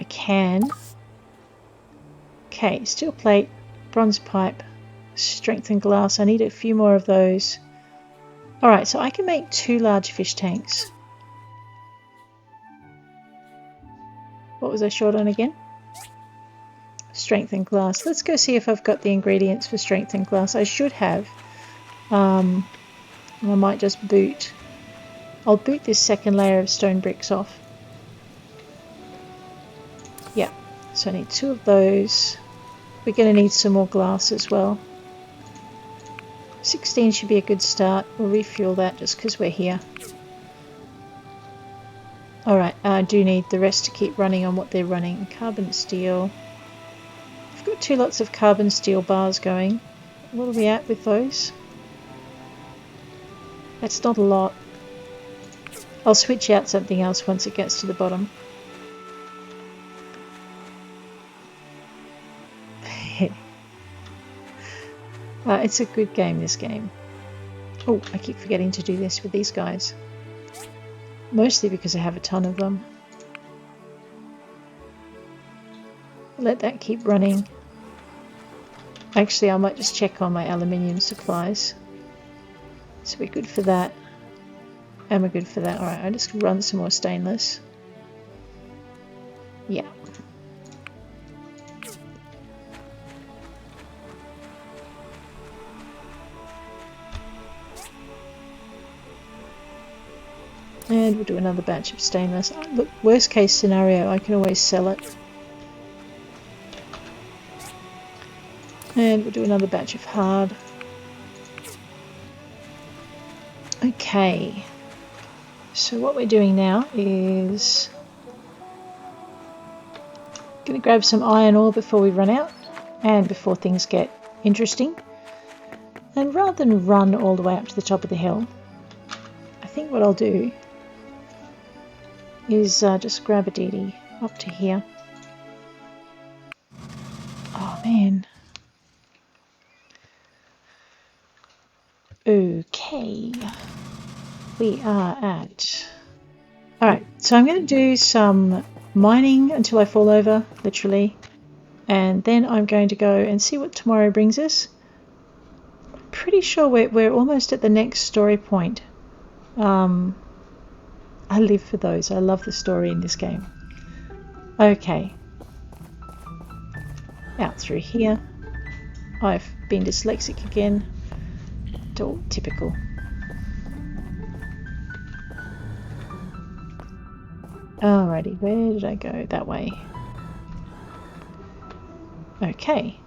I can. Okay, steel plate, bronze pipe, strengthened glass. I need a few more of those. Alright, so I can make 2 large fish tanks. What was I short on again? Strengthened glass. Let's go see if I've got the ingredients for strengthened glass. I should have. I might just boot. I'll boot this second layer of stone bricks off. Yeah, so I need 2 of those. We're going to need some more glass as well. 16 should be a good start. We'll refuel that just because we're here. Alright, I do need the rest to keep running on what they're running. Carbon steel. I've got 2 lots of carbon steel bars going. What are we at with those? That's not a lot. I'll switch out something else once it gets to the bottom. It's a good game, this game. Oh, I keep forgetting to do this with these guys. Mostly because I have a ton of them. Let that keep running. Actually, I might just check on my aluminium supplies. So we're good for that. And we're good for that. Alright, I'll just run some more stainless. Yeah. And we'll do another batch of stainless. Look, worst case scenario, I can always sell it. And we'll do another batch of hard. Okay. So what we're doing now is going to grab some iron ore before we run out and before things get interesting. And rather than run all the way up to the top of the hill, I think what I'll do is just grab a DD up to here. Oh man. Okay. We are at... Alright, so I'm going to do some mining until I fall over, literally. And then I'm going to go and see what tomorrow brings us. Pretty sure we're almost at the next story point. I live for those. I love the story in this game. Okay. Out through here. I've been dyslexic again. Oh, typical. Alrighty, where did I go? That way. Okay.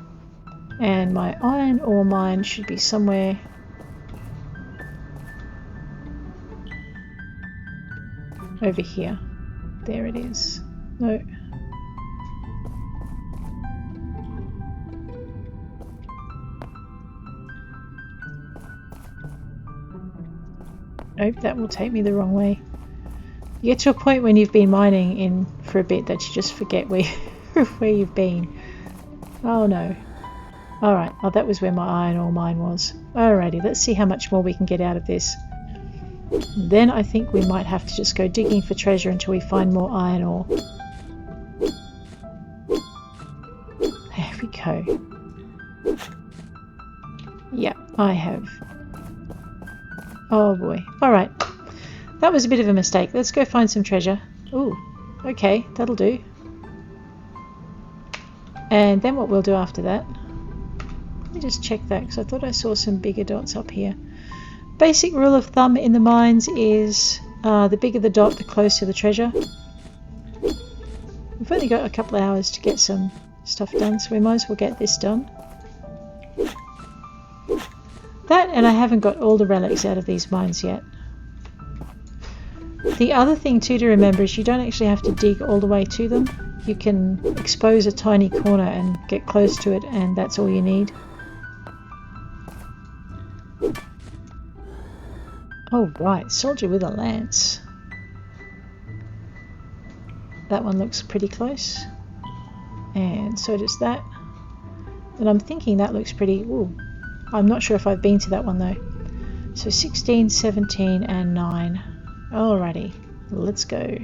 And my iron ore mine should be somewhere... over here. There it is. No. Nope, that will take me the wrong way. You get to a point when you've been mining in for a bit that you just forget where you've been. Oh no. Alright, oh that was where my iron ore mine was. Alrighty, let's see how much more we can get out of this. Then I think we might have to just go digging for treasure until we find more iron ore. There we go. Yeah, I have. Oh boy. Alright. That was a bit of a mistake. Let's go find some treasure. Ooh, okay, that'll do. And then what we'll do after that... Let me just check that because I thought I saw some bigger dots up here. Basic rule of thumb in the mines is the bigger the dot, the closer the treasure. We've only got a couple of hours to get some stuff done, so we might as well get this done. That, and I haven't got all the relics out of these mines yet. The other thing too to remember is you don't actually have to dig all the way to them. You can expose a tiny corner and get close to it, and that's all you need. Oh right, soldier with a lance. That one looks pretty close. And so does that. And I'm thinking that looks pretty... Ooh, I'm not sure if I've been to that one though. So 16, 17 and 9. Alrighty, let's go.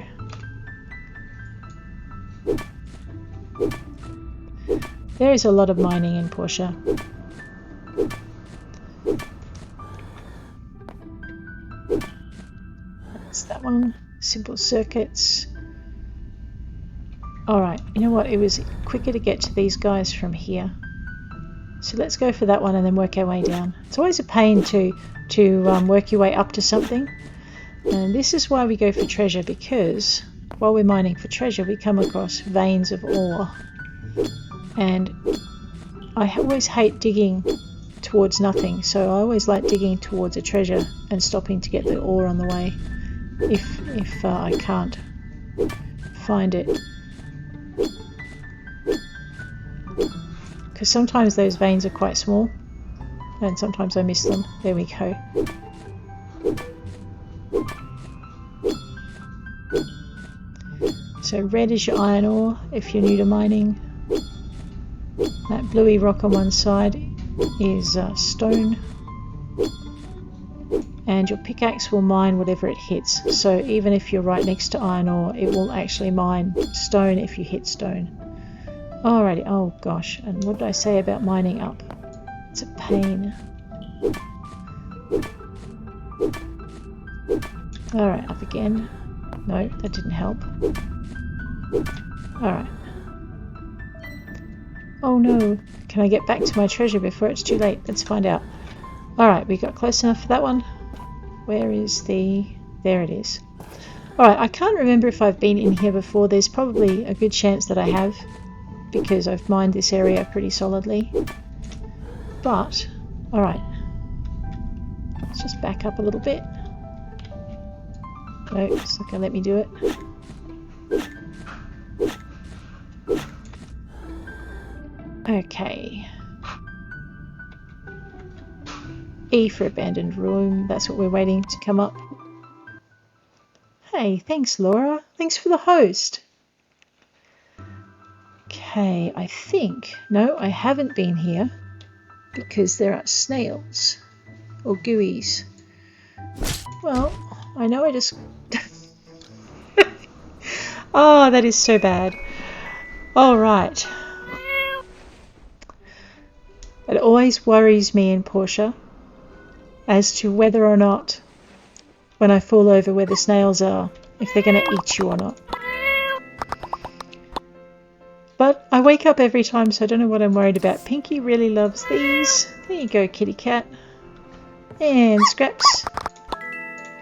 There is a lot of mining in Portia. That's that one. Simple circuits. Alright, you know what? It was quicker to get to these guys from here. So let's go for that one and then work our way down. It's always a pain to work your way up to something. And this is why we go for treasure, because while we're mining for treasure we come across veins of ore. And I always hate digging towards nothing, so I always like digging towards a treasure and stopping to get the ore on the way if I can't find it. Because sometimes those veins are quite small and sometimes I miss them. There we go. So red is your iron ore if you're new to mining. That bluey rock on one side is stone. And your pickaxe will mine whatever it hits. So even if you're right next to iron ore, it will actually mine stone if you hit stone. Alrighty, oh gosh, and what did I say about mining up? It's a pain. Alright, up again. No, that didn't help. Alright. Oh no, can I get back to my treasure before it's too late? Let's find out. Alright, we got close enough for that one. Where is the... There it is. Alright, I can't remember if I've been in here before. There's probably a good chance that I have, because I've mined this area pretty solidly. But, alright. Let's just back up a little bit. No, it's not going to let me do it. Okay. E for abandoned room. That's what we're waiting to come up. Hey, thanks Laura. Thanks for the host. Okay, I think... No, I haven't been here because there are snails or gooeys. Well, I know I just... Oh, that is so bad. Alright. It always worries me in Portia as to whether or not, when I fall over where the snails are, if they're going to eat you or not. But I wake up every time, so I don't know what I'm worried about. Pinky really loves these. There you go, kitty cat. And Scraps.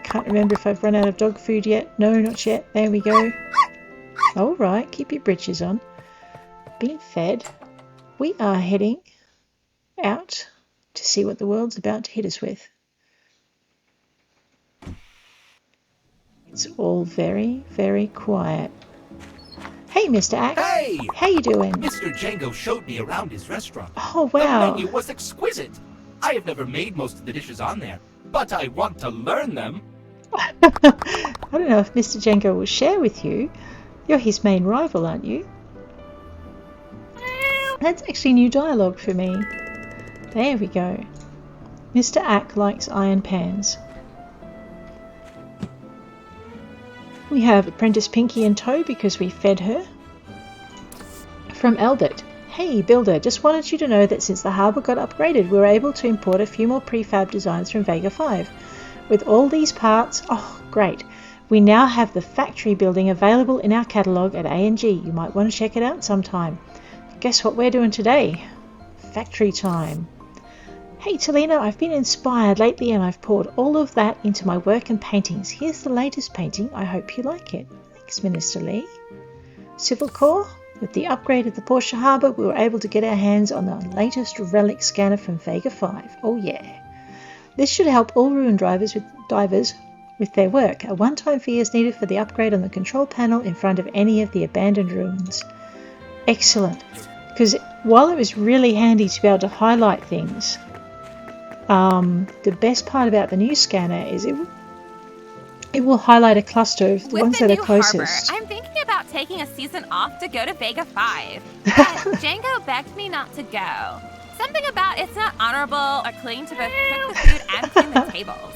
Can't remember if I've run out of dog food yet. No, not yet. There we go. Alright, keep your britches on. Being fed. We are heading out to see what the world's about to hit us with. It's all very, very quiet. Hey, Mr. Axe. Hey! How you doing? Mr. Django showed me around his restaurant. Oh, wow. The menu was exquisite. I have never made most of the dishes on there, but I want to learn them. I don't know if Mr. Jenko will share with you. You're his main rival, aren't you? That's actually new dialogue for me. There we go. Mr. Ack likes iron pans. We have Apprentice Pinky in tow because we fed her. From Albert. Hey Builder, just wanted you to know that since the harbour got upgraded, we were able to import a few more prefab designs from Vega 5. With all these parts, oh great, we now have the factory building available in our catalogue at A&G. You might want to check it out sometime. Guess what we're doing today? Factory time. Hey Talina, I've been inspired lately and I've poured all of that into my work and paintings. Here's the latest painting. I hope you like it. Thanks, Minister Lee. Civil Corps. With the upgrade of the Portia Harbour, we were able to get our hands on the latest relic scanner from Vega 5. Oh yeah. This should help all ruin divers with their work. A one-time fee is needed for the upgrade on the control panel in front of any of the abandoned ruins. Excellent. Because while it was really handy to be able to highlight things, the best part about the new scanner is it will highlight a cluster of the ones that are closest. I'm thinking about taking a season off to go to Vega 5. But Django begged me not to go. Something about it's not honorable or clean to both cook the food and clean the tables.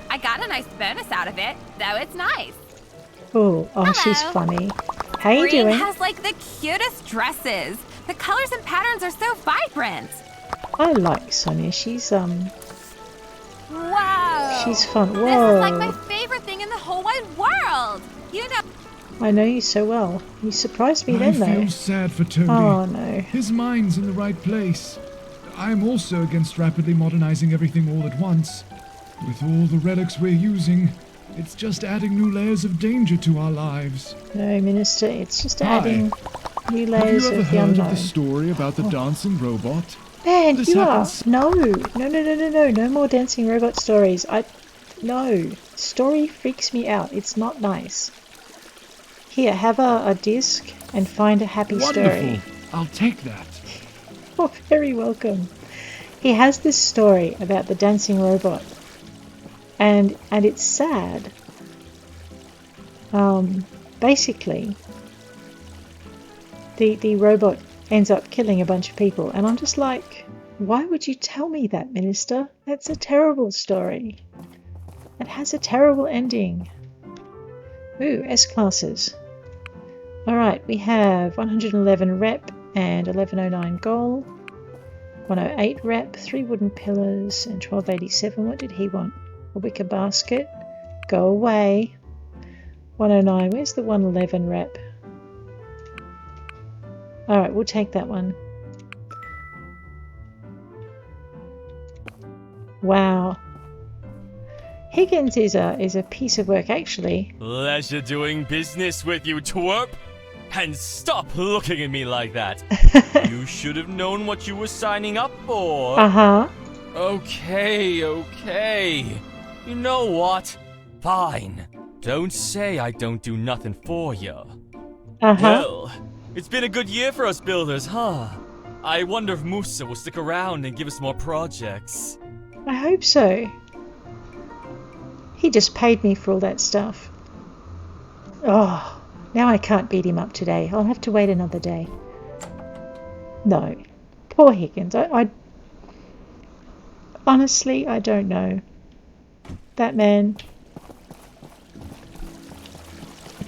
I got a nice bonus out of it, though it's nice. Oh, she's funny. How you Green doing? has like the cutest dresses. The colors and patterns are so vibrant. I like Sonia. She's Wow. she's fun. Whoa. This is like my favorite thing in the whole wide world. You know. I know you so well. You surprised me then, though. I feel sad for Toby. Oh no. His mind's in the right place. I'm also against rapidly modernizing everything all at once. With all the relics we're using, it's just adding new layers of danger to our lives. No, Minister, it's just Hi. adding new layers Have you ever of the heard unknown. of the story about the dancing robot? Man, This you happens- are. No more dancing robot stories. No. Story freaks me out. It's not nice. Here, have a disc and find a happy Wonderful. story. I'll take that. Oh, very welcome. He has this story about the dancing robot. And it's sad. Basically, the robot ends up killing a bunch of people, and I'm just like, why would you tell me that, Minister? That's a terrible story. It has a terrible ending. Ooh, S-classes. Alright, we have 111 rep and 1109 gold, 108 rep, 3 wooden pillars, and 1287. What did he want? A wicker basket. Go away. 109. Where's the 111 rep? Alright, we'll take that one. Wow. Higgins is a piece of work, actually. Pleasure doing business with you, twerp. And stop looking at me like that. You should have known what you were signing up for. Uh-huh. Okay. You know what? Fine. Don't say I don't do nothing for you. Uh-huh. Well, it's been a good year for us builders, huh? I wonder if Musa will stick around and give us more projects. I hope so. He just paid me for all that stuff. Oh, now I can't beat him up today. I'll have to wait another day. No. Poor Higgins. I honestly, I don't know. That man...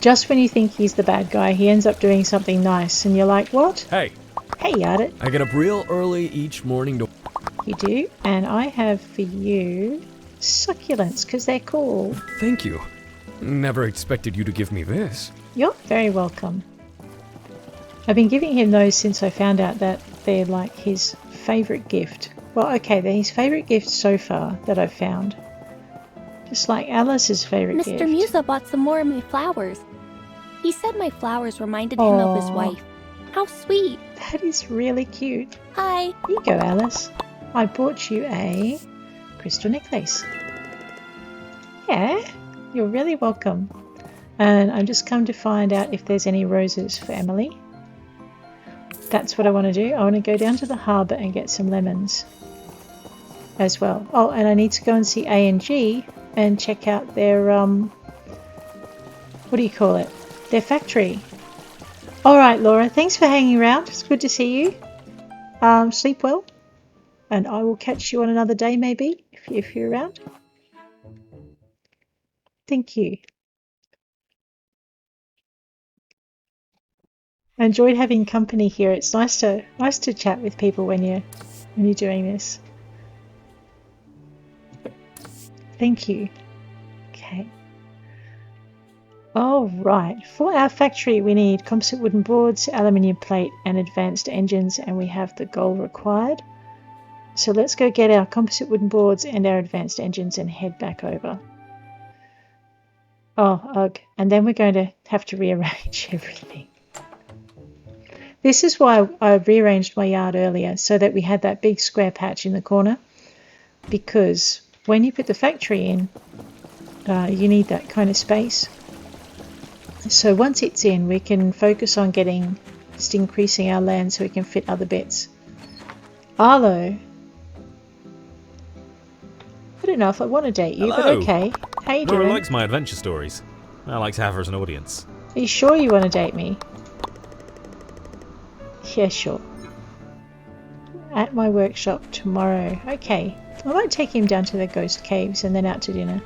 Just when you think he's the bad guy, he ends up doing something nice, and you're like, what? Hey. Hey, Yardit. I get up real early each morning to... You do? And I have for you succulents, because they're cool. Thank you. Never expected you to give me this. You're very welcome. I've been giving him those since I found out that they're like his favourite gift. Well, okay, they're his favourite gift so far that I've found. Just like Alice's favourite gift. Mr. Musa bought some more of my flowers. He said my flowers reminded him of his wife. How sweet. That is really cute. Hi. Here you go, Alice. I bought you a crystal necklace. Yeah, you're really welcome. And I'm just come to find out if there's any roses for Emily. That's what I want to do. I want to go down to the harbour and get some lemons as well. Oh, and I need to go and see A&G and check out their, what do you call it? Their factory. Alright, Laura, thanks for hanging around. It's good to see you. Sleep well. And I will catch you on another day, maybe, if you're around. Thank you. I enjoyed having company here. It's nice to chat with people when you're doing this. Thank you. Okay. All right. For our factory, we need composite wooden boards, aluminium plate, and advanced engines, and we have the gold required. So let's go get our composite wooden boards and our advanced engines and head back over. Oh, ugh. And then we're going to have to rearrange everything. This is why I rearranged my yard earlier, so that we had that big square patch in the corner. Because when you put the factory in, you need that kind of space. So once it's in, we can focus on just increasing our land so we can fit other bits. Arlo. I don't know if I want to date you, but okay. How you doing? Laura likes my adventure stories. I like to have her as an audience. Are you sure you want to date me? Yeah, sure. At my workshop tomorrow. Okay. I might take him down to the ghost caves and then out to dinner.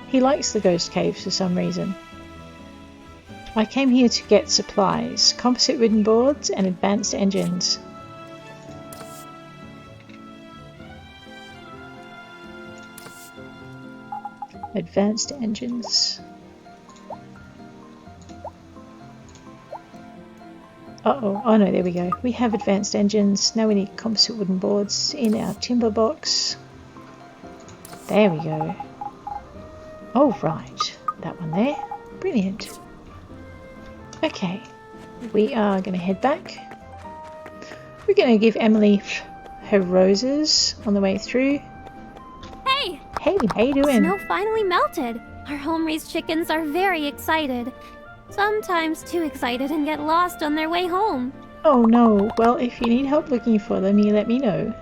He likes the ghost caves for some reason. I came here to get supplies. Composite wooden boards and advanced engines. Advanced engines. Uh-oh. Oh no, there we go. We have advanced engines. Now we need composite wooden boards in our timber box. There we go. Oh, right. That one there. Brilliant. Okay. We are going to head back. We're going to give Emily her roses on the way through. Hey! Hey, how you doing? Snow finally melted. Our home-raised chickens are very excited. Sometimes too excited and get lost on their way home. Oh no. Well, if you need help looking for them, you let me know.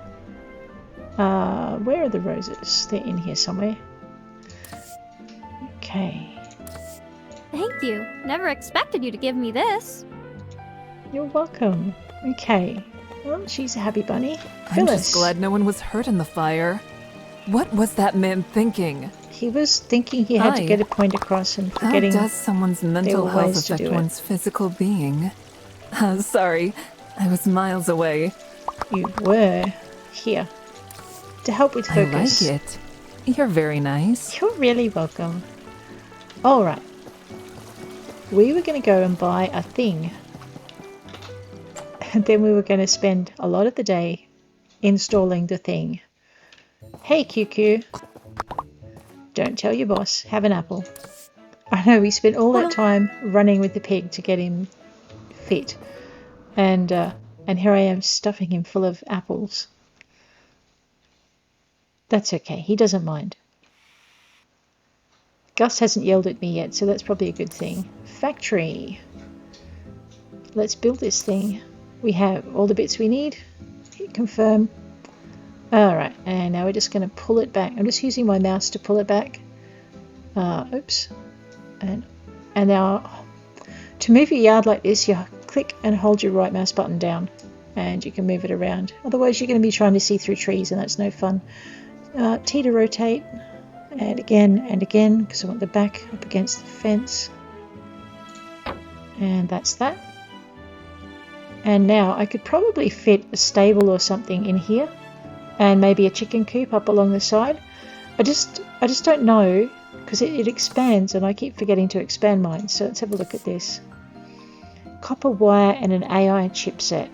Where are the roses? They're in here somewhere. Okay. Thank you. Never expected you to give me this. You're welcome. Okay. Well, she's a happy bunny. I'm just glad no one was hurt in the fire. What was that man thinking? He was thinking he had to get a point across and forgetting. How does someone's mental health affect one's physical being? Sorry, I was miles away. You were here to help with focus. I like it. You're very nice. You're really welcome. All right. We were going to go and buy a thing. And then we were going to spend a lot of the day installing the thing. Hey, QQ. Don't tell your boss. Have an apple. I know, we spent all that time running with the pig to get him fit. And here I am stuffing him full of apples. That's okay. He doesn't mind. Gus hasn't yelled at me yet, so that's probably a good thing. Factory. Let's build this thing. We have all the bits we need. Hit confirm. Alright, and now we're just going to pull it back. I'm just using my mouse to pull it back. Oops. And now, to move your yard like this, you click and hold your right mouse button down. And you can move it around. Otherwise, you're going to be trying to see through trees, and that's no fun. T to rotate. And again, because I want the back up against the fence. And that's that. And now, I could probably fit a stable or something in here. And maybe a chicken coop up along the side. I just don't know, because it expands and I keep forgetting to expand mine. So let's have a look at this. Copper wire and an AI chipset.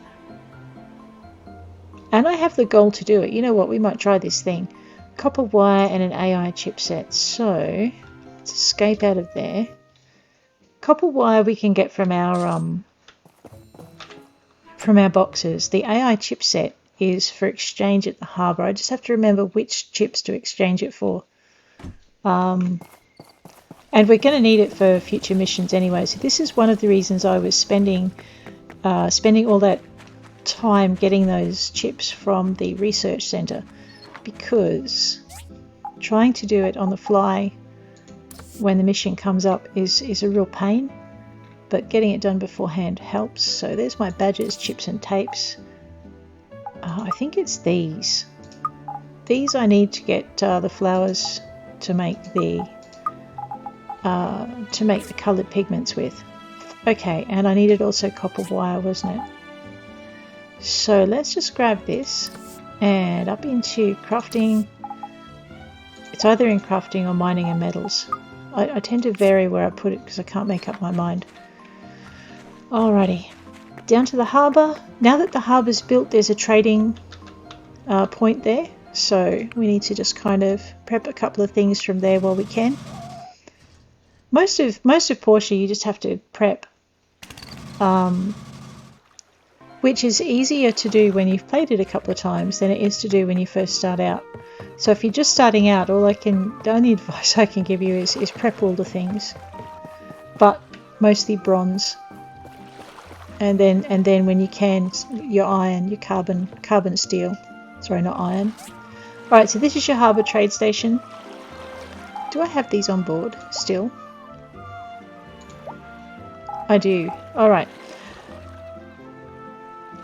And I have the goal to do it. You know what? We might try this thing. Copper wire and an AI chipset. So let's escape out of there. Copper wire we can get from our boxes. The AI chipset is for exchange at the harbour. I just have to remember which chips to exchange it for. And we're going to need it for future missions anyway. So this is one of the reasons I was spending all that time getting those chips from the research centre. Because trying to do it on the fly when the mission comes up is a real pain, but getting it done beforehand helps. So there's my badges, chips and tapes. I think it's these. These I need to get the flowers to make the coloured pigments with. Okay, and I needed also copper wire, wasn't it? So let's just grab this and up into crafting. It's either in crafting or mining and metals. I tend to vary where I put it because I can't make up my mind. Alrighty, down to the harbour. Now that the harbour's built, there's a trading point there. So we need to just kind of prep a couple of things from there while we can. Most of Portia you just have to prep, which is easier to do when you've played it a couple of times than it is to do when you first start out. So if you're just starting out, the only advice I can give you is prep all the things, but mostly bronze, and then when you can, your iron, your carbon steel. Sorry, not iron. Alright, so this is your harbour trade station. Do I have these on board still? I do. Alright.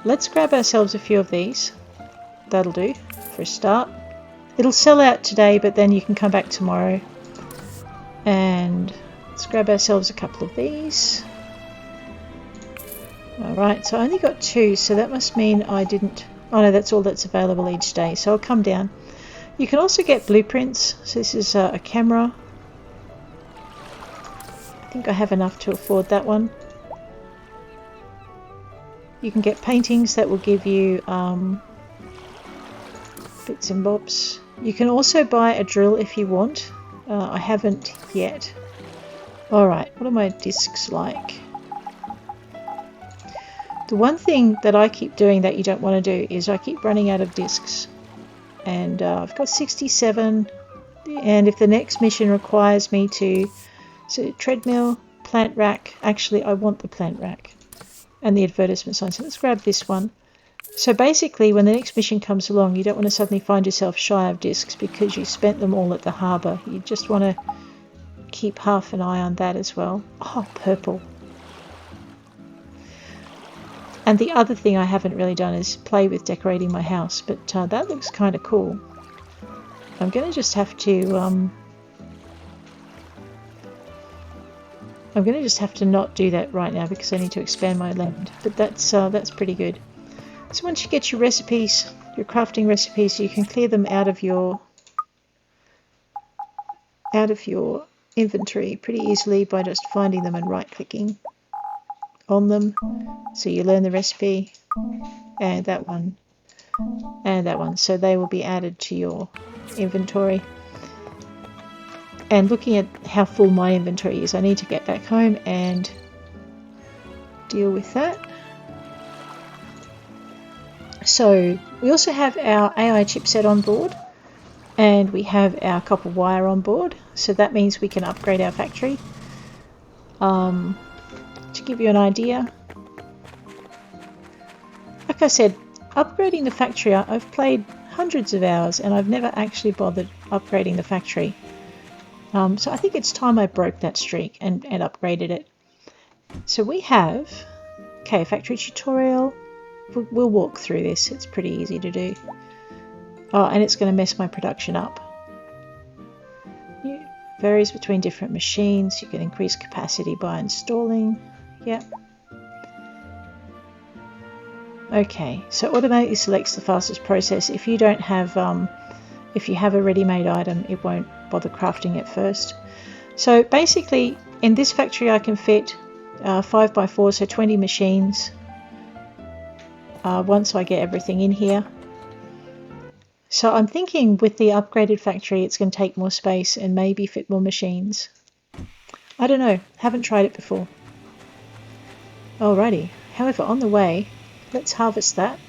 Let's grab ourselves a few of these. That'll do for a start. It'll sell out today, but then you can come back tomorrow. And let's grab ourselves a couple of these. Alright, so I only got 2, so that must mean I didn't... Oh no, that's all that's available each day, so I'll come down. You can also get blueprints. So this is a camera. I think I have enough to afford that one. You can get paintings that will give you bits and bobs. You can also buy a drill if you want. I haven't yet. Alright, what are my discs like? The one thing that I keep doing that you don't want to do is I keep running out of discs. And I've got 67. And if the next mission requires me to... So treadmill, plant rack. Actually, I want the plant rack. And the advertisement sign. So let's grab this one. So basically, when the next mission comes along, you don't want to suddenly find yourself shy of discs because you spent them all at the harbour. You just want to keep half an eye on that as well. Oh, purple. And the other thing I haven't really done is play with decorating my house, but that looks kind of cool. I'm going to just have to... I'm going to just have to not do that right now because I need to expand my land. But that's pretty good. So once you get your recipes, your crafting recipes, you can clear them out of your inventory pretty easily by just finding them and right-clicking on them. So you learn the recipe, and that one, and that one. So they will be added to your inventory. And looking at how full my inventory is, I need to get back home and deal with that. So we also have our AI chipset on board, and we have our copper wire on board. So that means we can upgrade our factory. To give you an idea, like I said, upgrading the factory, I've played hundreds of hours and I've never actually bothered upgrading the factory. So I think it's time I broke that streak and upgraded it. So we have, okay, factory tutorial. We'll walk through this. It's pretty easy to do. Oh, and it's going to mess my production up. It varies between different machines. You can increase capacity by installing. Yep. Okay, so automatically selects the fastest process. If you don't have, if you have a ready-made item, it won't bother crafting it first. So basically, in this factory, I can fit 5x4, so 20 machines. Once I get everything in here. So I'm thinking with the upgraded factory, it's going to take more space and maybe fit more machines. I don't know. Haven't tried it before. Alrighty. However, on the way, let's harvest that.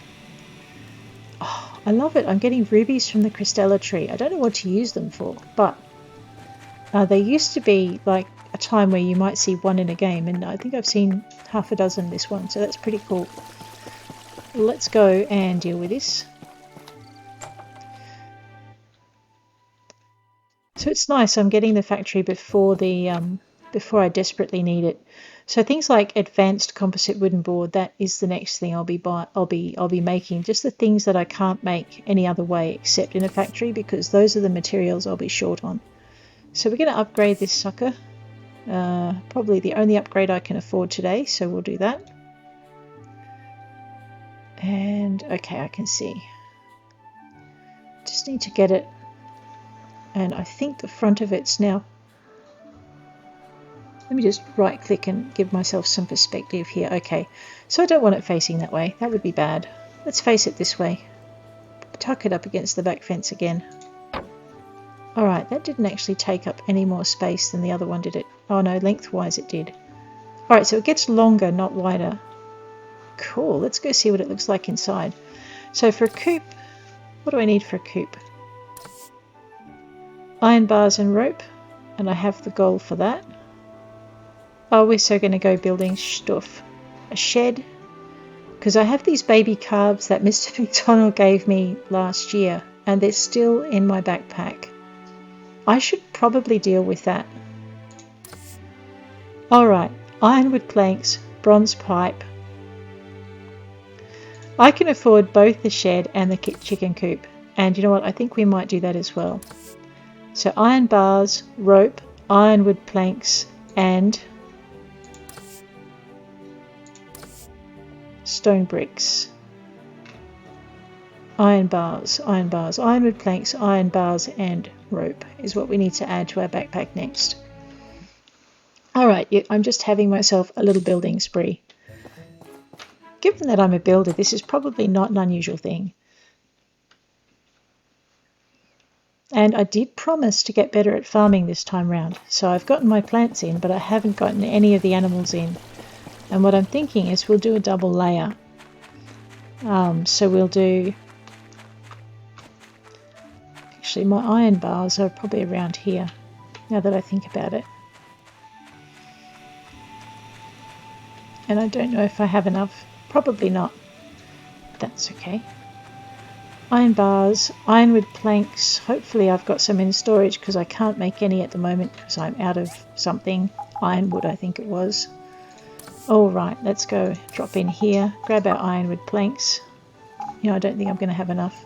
Oh, I love it. I'm getting rubies from the Crystella tree. I don't know what to use them for, but they used to be like a time where you might see one in a game, and I think I've seen half a dozen this one, so that's pretty cool. Let's go and deal with this. So it's nice. I'm getting the factory before before I desperately need it. So things like advanced composite wooden board, that is the next thing I'll be making. Just the things that I can't make any other way except in a factory, because those are the materials I'll be short on. So we're going to upgrade this sucker. Probably the only upgrade I can afford today, so we'll do that. And okay, I can see. Just need to get it. And I think the front of it's now. Let me just right click and give myself some perspective here. Okay, so I don't want it facing that way. That would be bad. Let's face it this way. Tuck it up against the back fence again. Alright, that didn't actually take up any more space than the other one, did it? Oh no, lengthwise it did. Alright, so it gets longer, not wider. Cool, let's go see what it looks like inside. So for a coop, what do I need for a coop? Iron bars and rope, and I have the gold for that. Oh, we're so going to go building stuff. A shed, because I have these baby calves that Mr. McDonald gave me last year, and they're still in my backpack. I should probably deal with that. Alright, ironwood planks, bronze pipe. I can afford both the shed and the chicken coop, and you know what, I think we might do that as well. So iron bars, rope, ironwood planks, and stone bricks. Iron bars, ironwood planks, iron bars, and rope is what we need to add to our backpack next. Alright, yeah, I'm just having myself a little building spree. Given that I'm a builder, this is probably not an unusual thing. And I did promise to get better at farming this time round. So I've gotten my plants in, but I haven't gotten any of the animals in. And what I'm thinking is we'll do a double layer. So we'll do... Actually, my iron bars are probably around here, now that I think about it. And I don't know if I have enough. Probably not. That's okay. Iron bars, ironwood planks. Hopefully I've got some in storage, because I can't make any at the moment because I'm out of something. Ironwood, I think it was. Alright, let's go drop in here, grab our ironwood planks. You know, I don't think I'm going to have enough.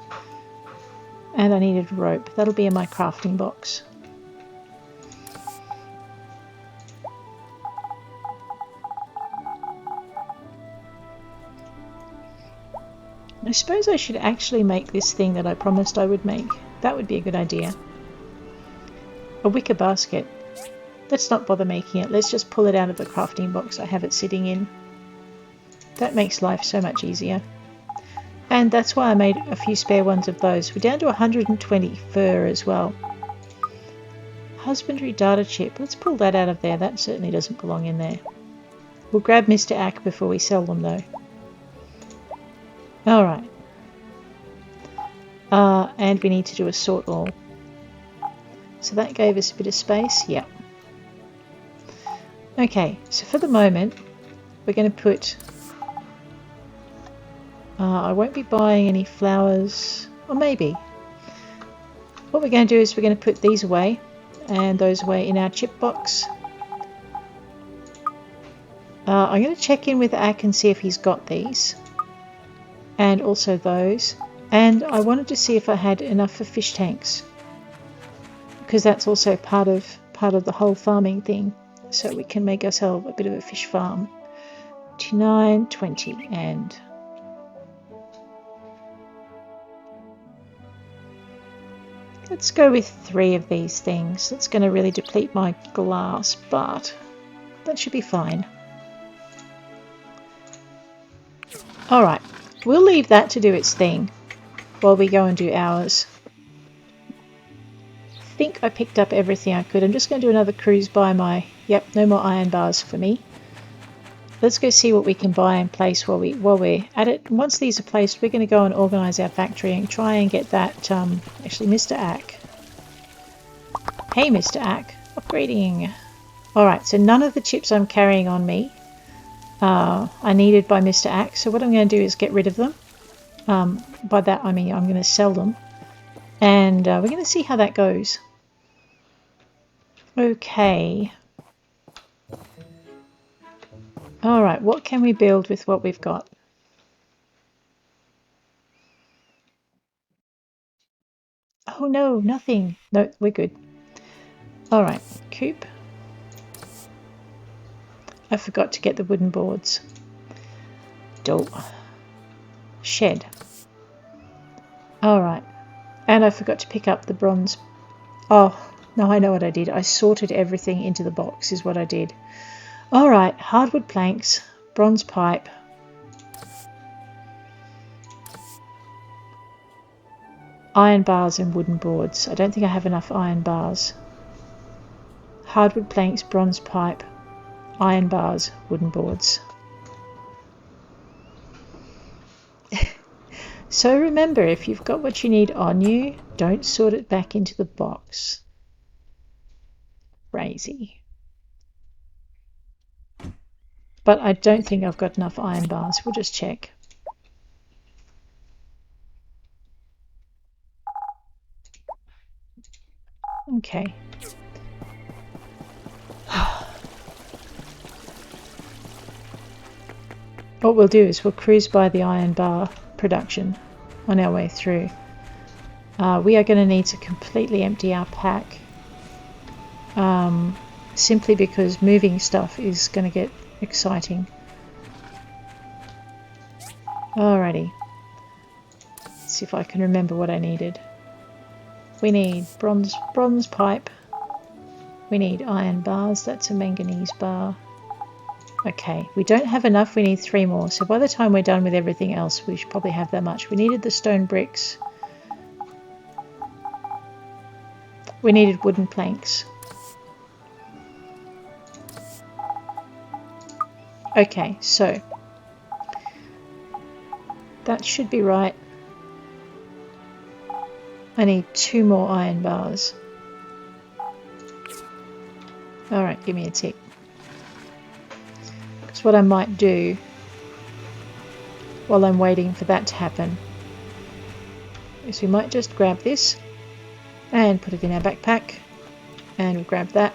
And I needed rope. That'll be in my crafting box. I suppose I should actually make this thing that I promised I would make. That would be a good idea. A wicker basket. Let's not bother making it. Let's just pull it out of the crafting box I have it sitting in. That makes life so much easier. And that's why I made a few spare ones of those. We're down to 120 fur as well. Husbandry data chip. Let's pull that out of there. That certainly doesn't belong in there. We'll grab Mr. Ack before we sell them though. Alright. And we need to do a sort all. So that gave us a bit of space. Yep. Okay, so for the moment, we're going to put... I won't be buying any flowers, or maybe. What we're going to do is we're going to put these away, and those away in our chip box. I'm going to check in with Ack and see if he's got these. And also those. And I wanted to see if I had enough for fish tanks. Because that's also part of the whole farming thing. So we can make ourselves a bit of a fish farm. 29, 20, and... let's go with 3 of these things. That's going to really deplete my glass, but that should be fine. Alright, we'll leave that to do its thing while we go and do ours. I think I picked up everything I could. I'm just going to do another cruise by my... Yep, no more iron bars for me. Let's go see what we can buy and place while we're at it. And once these are placed, we're going to go and organise our factory and try and get that... actually, Mr. Ack. Hey, Mr. Ack. Upgrading. Alright, so none of the chips I'm carrying on me are needed by Mr. Ack. So what I'm going to do is get rid of them. By that I mean I'm going to sell them. And we're going to see how that goes. Okay. Alright, what can we build with what we've got? Oh no, nothing. No, we're good. Alright, coop. I forgot to get the wooden boards. Door. Shed. Alright. And I forgot to pick up the bronze. Oh, no, I know what I did. I sorted everything into the box is what I did. Alright, hardwood planks, bronze pipe. Iron bars and wooden boards. I don't think I have enough iron bars. Hardwood planks, bronze pipe, iron bars, wooden boards. So remember, if you've got what you need on you, don't sort it back into the box. Crazy. But I don't think I've got enough iron bars. We'll just check. Okay. What we'll do is we'll cruise by the iron bar production on our way through. We are going to need to completely empty our pack, simply because moving stuff is going to get exciting. Alrighty. Let's see if I can remember what I needed. We need bronze pipe. We need iron bars. That's a manganese bar. Okay, we don't have enough. We need 3 more. So by the time we're done with everything else, we should probably have that much. We needed the stone bricks. We needed wooden planks. Okay, so that should be right. I need 2 more iron bars. Alright, give me a tick. Because what I might do while I'm waiting for that to happen is we might just grab this and put it in our backpack, and we'll grab that,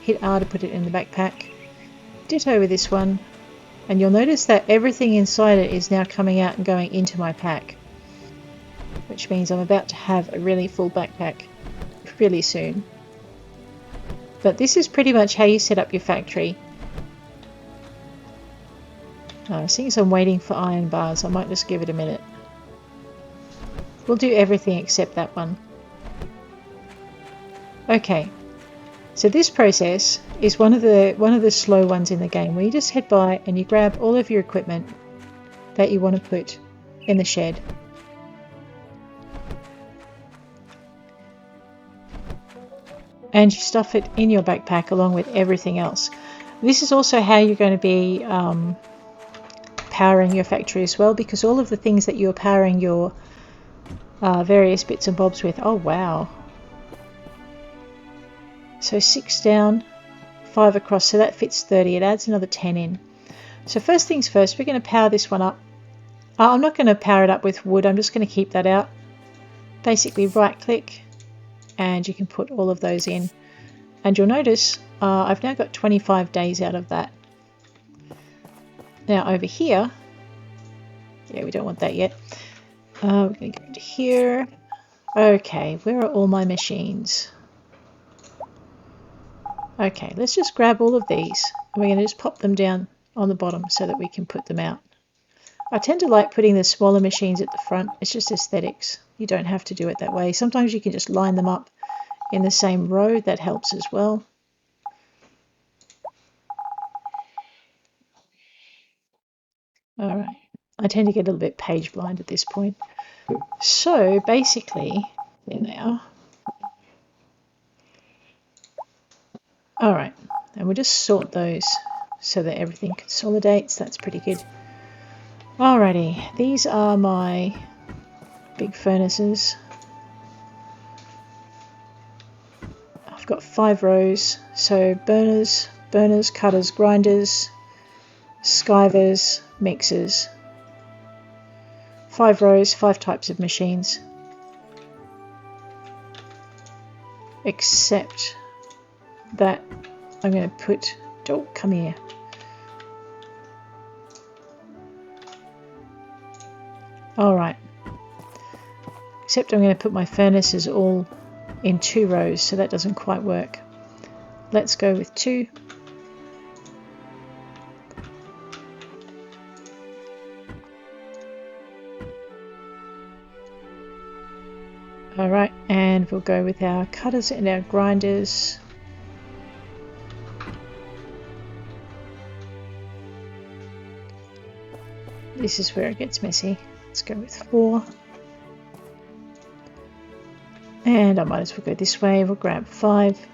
hit R to put it in the backpack, ditto with this one, and you'll notice that everything inside it is now coming out and going into my pack, which means I'm about to have a really full backpack really soon. But this is pretty much how you set up your factory. Since I'm waiting for iron bars, I might just give it a minute. We'll do everything except that one. Okay, so this process is one of the slow ones in the game, where you just head by and you grab all of your equipment that you want to put in the shed. And you stuff it in your backpack along with everything else. This is also how you're going to be powering your factory as well, because all of the things that you're powering your various bits and bobs with. Oh wow. So 6 down, 5 across, so that fits 30. It adds another 10 in. So first things first, we're going to power this one up. I'm not going to power it up with wood, I'm just going to keep that out. Basically right click and you can put all of those in. And you'll notice I've now got 25 days out of that. Now over here, yeah, we don't want that yet. We're going to go into here. Okay, where are all my machines? Okay, let's just grab all of these and we're going to just pop them down on the bottom so that we can put them out. I tend to like putting the smaller machines at the front. It's just aesthetics. You don't have to do it that way. Sometimes you can just line them up in the same row. That helps as well. Alright, I tend to get a little bit page blind at this point. So basically, there they are. Alright, and we'll just sort those so that everything consolidates. That's pretty good. Alrighty, these are my big furnaces. I've got 5 rows, so burners, cutters, grinders, skivers, mixers. 5 rows, 5 types of machines. Except that I'm going to put... Oh, come here. Alright. Except I'm going to put my furnaces all in 2 rows, so that doesn't quite work. Let's go with 2. Alright, and we'll go with our cutters and our grinders. This is where it gets messy. Let's go with 4. And I might as well go this way. We'll grab 5.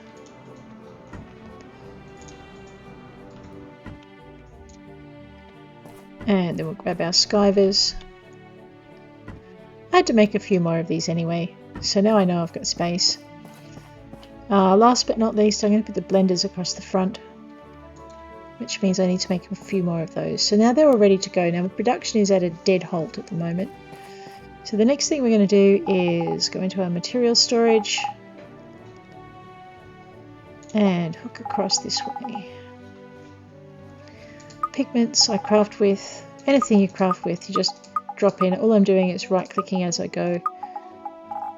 And then we'll grab our skivers. I had to make a few more of these anyway, so now I know I've got space. Last but not least, I'm going to put the blenders across the front, which means I need to make a few more of those. So now they're all ready to go. Now production is at a dead halt at the moment. So the next thing we're going to do is go into our material storage and hook across this way. Pigments I craft with. Anything you craft with, you just drop in. All I'm doing is right clicking as I go.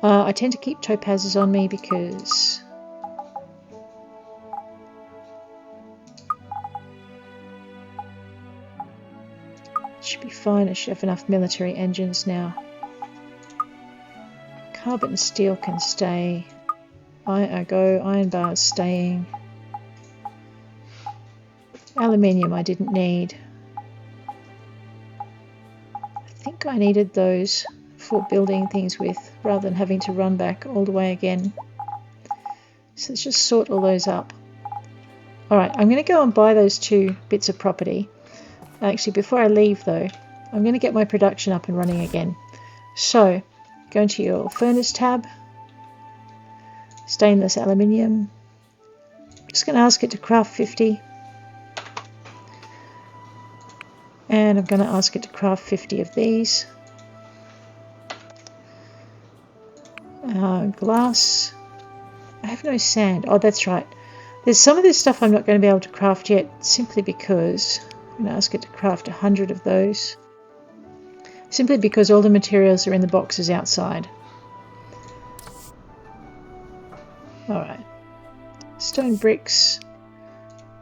I tend to keep topazes on me because it should be fine. I should have enough military engines now. Carbon and steel can stay. Iron bars staying. Aluminium I didn't need. I think I needed those for building things with, rather than having to run back all the way again. So let's just sort all those up. Alright, I'm going to go and buy those 2 bits of property. Actually, before I leave though, I'm going to get my production up and running again. So, go into your furnace tab, stainless aluminium. I'm just going to ask it to craft 50. And I'm going to ask it to craft 50 of these. Glass. I have no sand. Oh, that's right. There's some of this stuff I'm not going to be able to craft yet, simply because I'm going to ask it to craft 100 of those. Simply because all the materials are in the boxes outside. Alright. Stone bricks.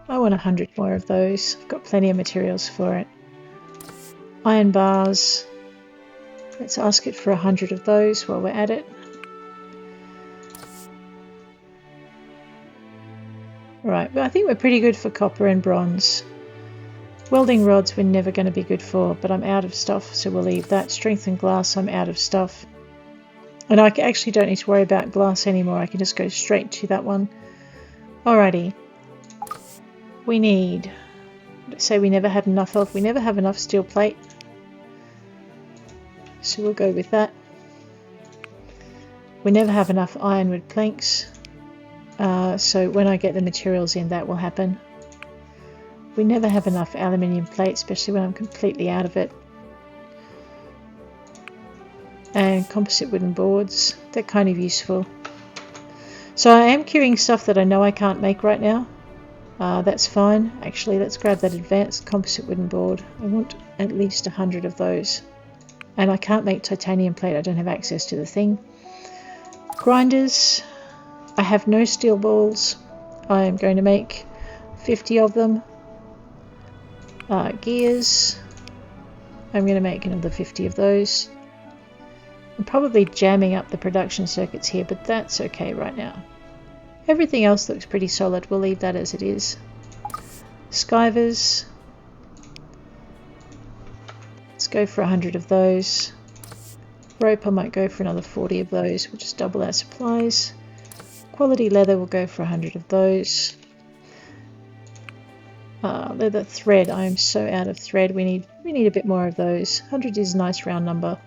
I want 100 more of those. I've got plenty of materials for it. Iron bars. Let's ask it for 100 of those while we're at it. Right, well, I think we're pretty good for copper and bronze. Welding rods we're never going to be good for, but I'm out of stuff, so we'll leave that. Strength and glass, I'm out of stuff. And I actually don't need to worry about glass anymore. I can just go straight to that one. Alrighty. We need... Let's say we never had enough of. We never have enough steel plate. So we'll go with that. We never have enough ironwood planks. So when I get the materials in, that will happen. We never have enough aluminium plate, especially when I'm completely out of it. And composite wooden boards, they're kind of useful. So I am queuing stuff that I know I can't make right now. That's fine. Actually, let's grab that advanced composite wooden board. I want at least 100 of those. And I can't make titanium plate, I don't have access to the thing. Grinders, I have no steel balls. I am going to make 50 of them. Gears, I'm going to make another 50 of those. I'm probably jamming up the production circuits here, but that's okay right now. Everything else looks pretty solid. We'll leave that as it is. Skivers. Let's go for 100 of those. Rope, I might go for another 40 of those. We'll just double our supplies. Quality leather, we'll go for 100 of those. Leather thread, I am so out of thread. We need a bit more of those. 100 is a nice round number.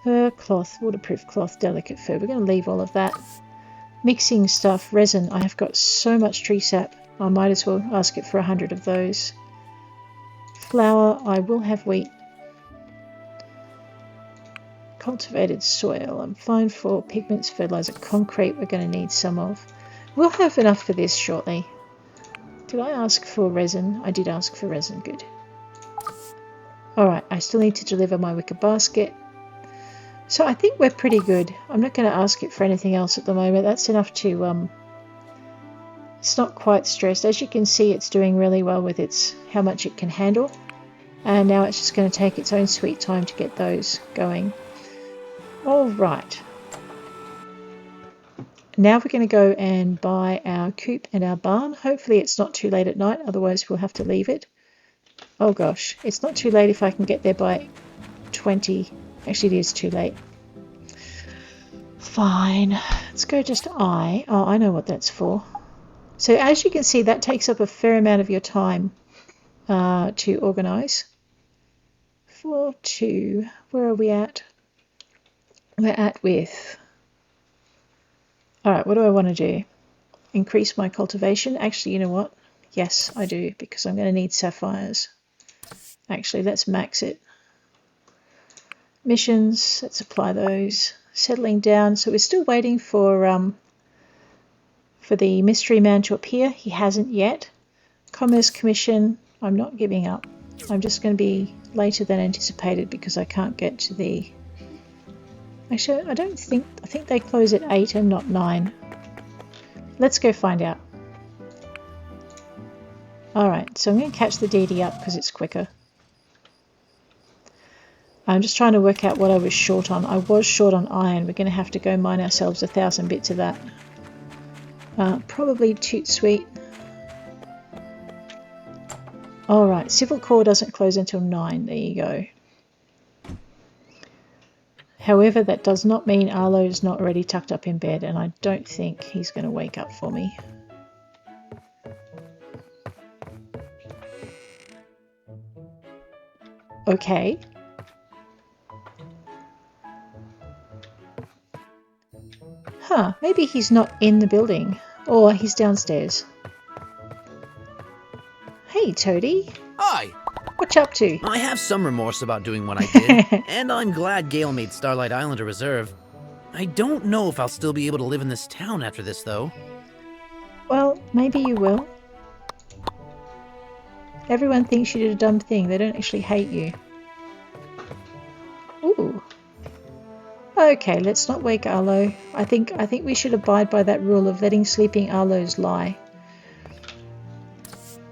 Fur, cloth, waterproof cloth, delicate fur. We're going to leave all of that. Mixing stuff, resin. I have got so much tree sap. I might as well ask it for 100 of those. Flour, I will have wheat. Cultivated soil, I'm fine for pigments, fertilizer, concrete, we're going to need some of. we'll have enough for this shortly. Did I ask for resin? I did ask for resin, good. Alright, I still need to deliver my wicker basket. So I think we're pretty good. I'm not going to ask it for anything else at the moment. That's enough to... it's not quite stressed. As you can see, it's doing really well with how much it can handle. And now it's just going to take its own sweet time to get those going. Alright. Now we're going to go and buy our coop and our barn. Hopefully it's not too late at night, otherwise we'll have to leave it. Oh gosh, it's not too late if I can get there by 20. Actually, it is too late. Fine. Let's go just I. Oh, I know what that's for. So as you can see, that takes up a fair amount of your time to organise. 4, 2. Where are we at? We're at with... Alright, what do I want to do? Increase my cultivation? Actually, you know what? Yes, I do, because I'm going to need sapphires. Actually, let's max it. Missions, let's apply those. Settling down, so we're still waiting for the mystery man to appear. He hasn't yet. Commerce Commission, I'm not giving up. I'm just going to be later than anticipated because I can't get to the... Actually, I think they close at 8 and not 9. Let's go find out. Alright, so I'm going to catch the DD up because it's quicker. I'm just trying to work out what I was short on. I was short on iron. We're going to have to go mine ourselves 1,000 bits of that. Probably toot sweet. Alright, Civil Core doesn't close until 9. There you go. However, that does not mean Arlo's not already tucked up in bed, and I don't think he's going to wake up for me. Okay. Huh, maybe he's not in the building, or he's downstairs. Hey, Toady. Hi. What you up to? I have some remorse about doing what I did, and I'm glad Gale made Starlight Island a reserve. I don't know if I'll still be able to live in this town after this, though. Well, maybe you will. Everyone thinks you did a dumb thing. They don't actually hate you. Ooh. Okay, let's not wake Arlo. I think we should abide by that rule of letting sleeping Arlos lie.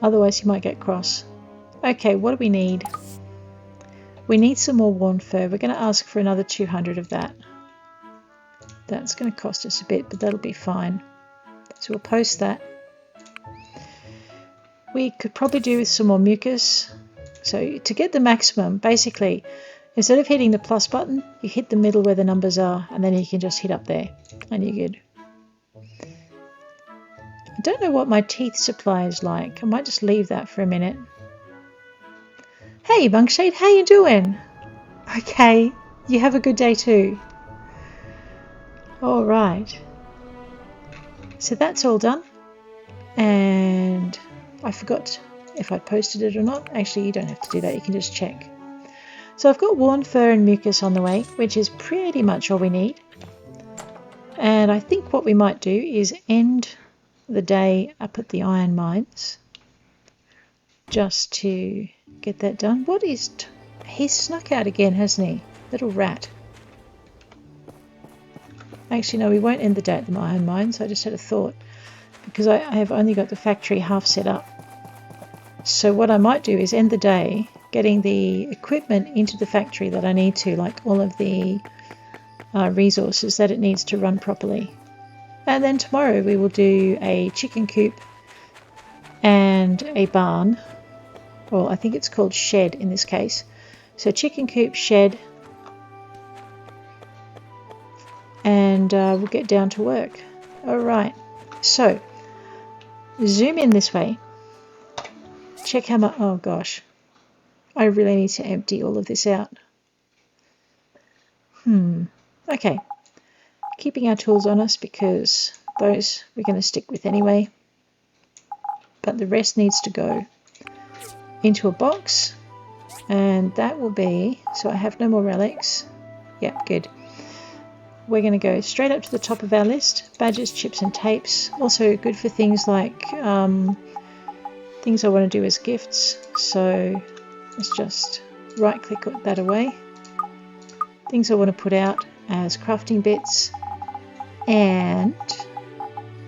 Otherwise he might get cross. Okay, what do we need? We need some more worn fur. We're going to ask for another 200 of that. That's going to cost us a bit, but that'll be fine. So we'll post that. We could probably do with some more mucus. So to get the maximum, basically, instead of hitting the plus button, you hit the middle where the numbers are, and then you can just hit up there, and you're good. I don't know what my teeth supply is like. I might just leave that for a minute. Hey, Monkshade, how you doing? Okay, you have a good day too. All right. So that's all done. And I forgot if I posted it or not. Actually, you don't have to do that. You can just check. So I've got worn fur and mucus on the way, which is pretty much all we need. And I think what we might do is end the day up at the iron mines. Just to get that done. What is... He's snuck out again, hasn't he? Little rat. Actually, no, we won't end the day at the iron mines. I just had a thought. Because I have only got the factory half set up. So what I might do is end the day getting the equipment into the factory that I need to, like all of the resources that it needs to run properly. And then tomorrow we will do a chicken coop and a barn. Well, I think it's called shed in this case. So chicken coop, shed, and we'll get down to work. Alright, so zoom in this way. Check how much... Oh gosh, I really need to empty all of this out. Okay, keeping our tools on us because those we're going to stick with anyway. But the rest needs to go into a box, and that will be... So I have no more relics. Yep, good. we're going to go straight up to the top of our list. Badges, chips and tapes. Also good for things like things I want to do as gifts. So let's just right click that away. Things I want to put out as crafting bits. And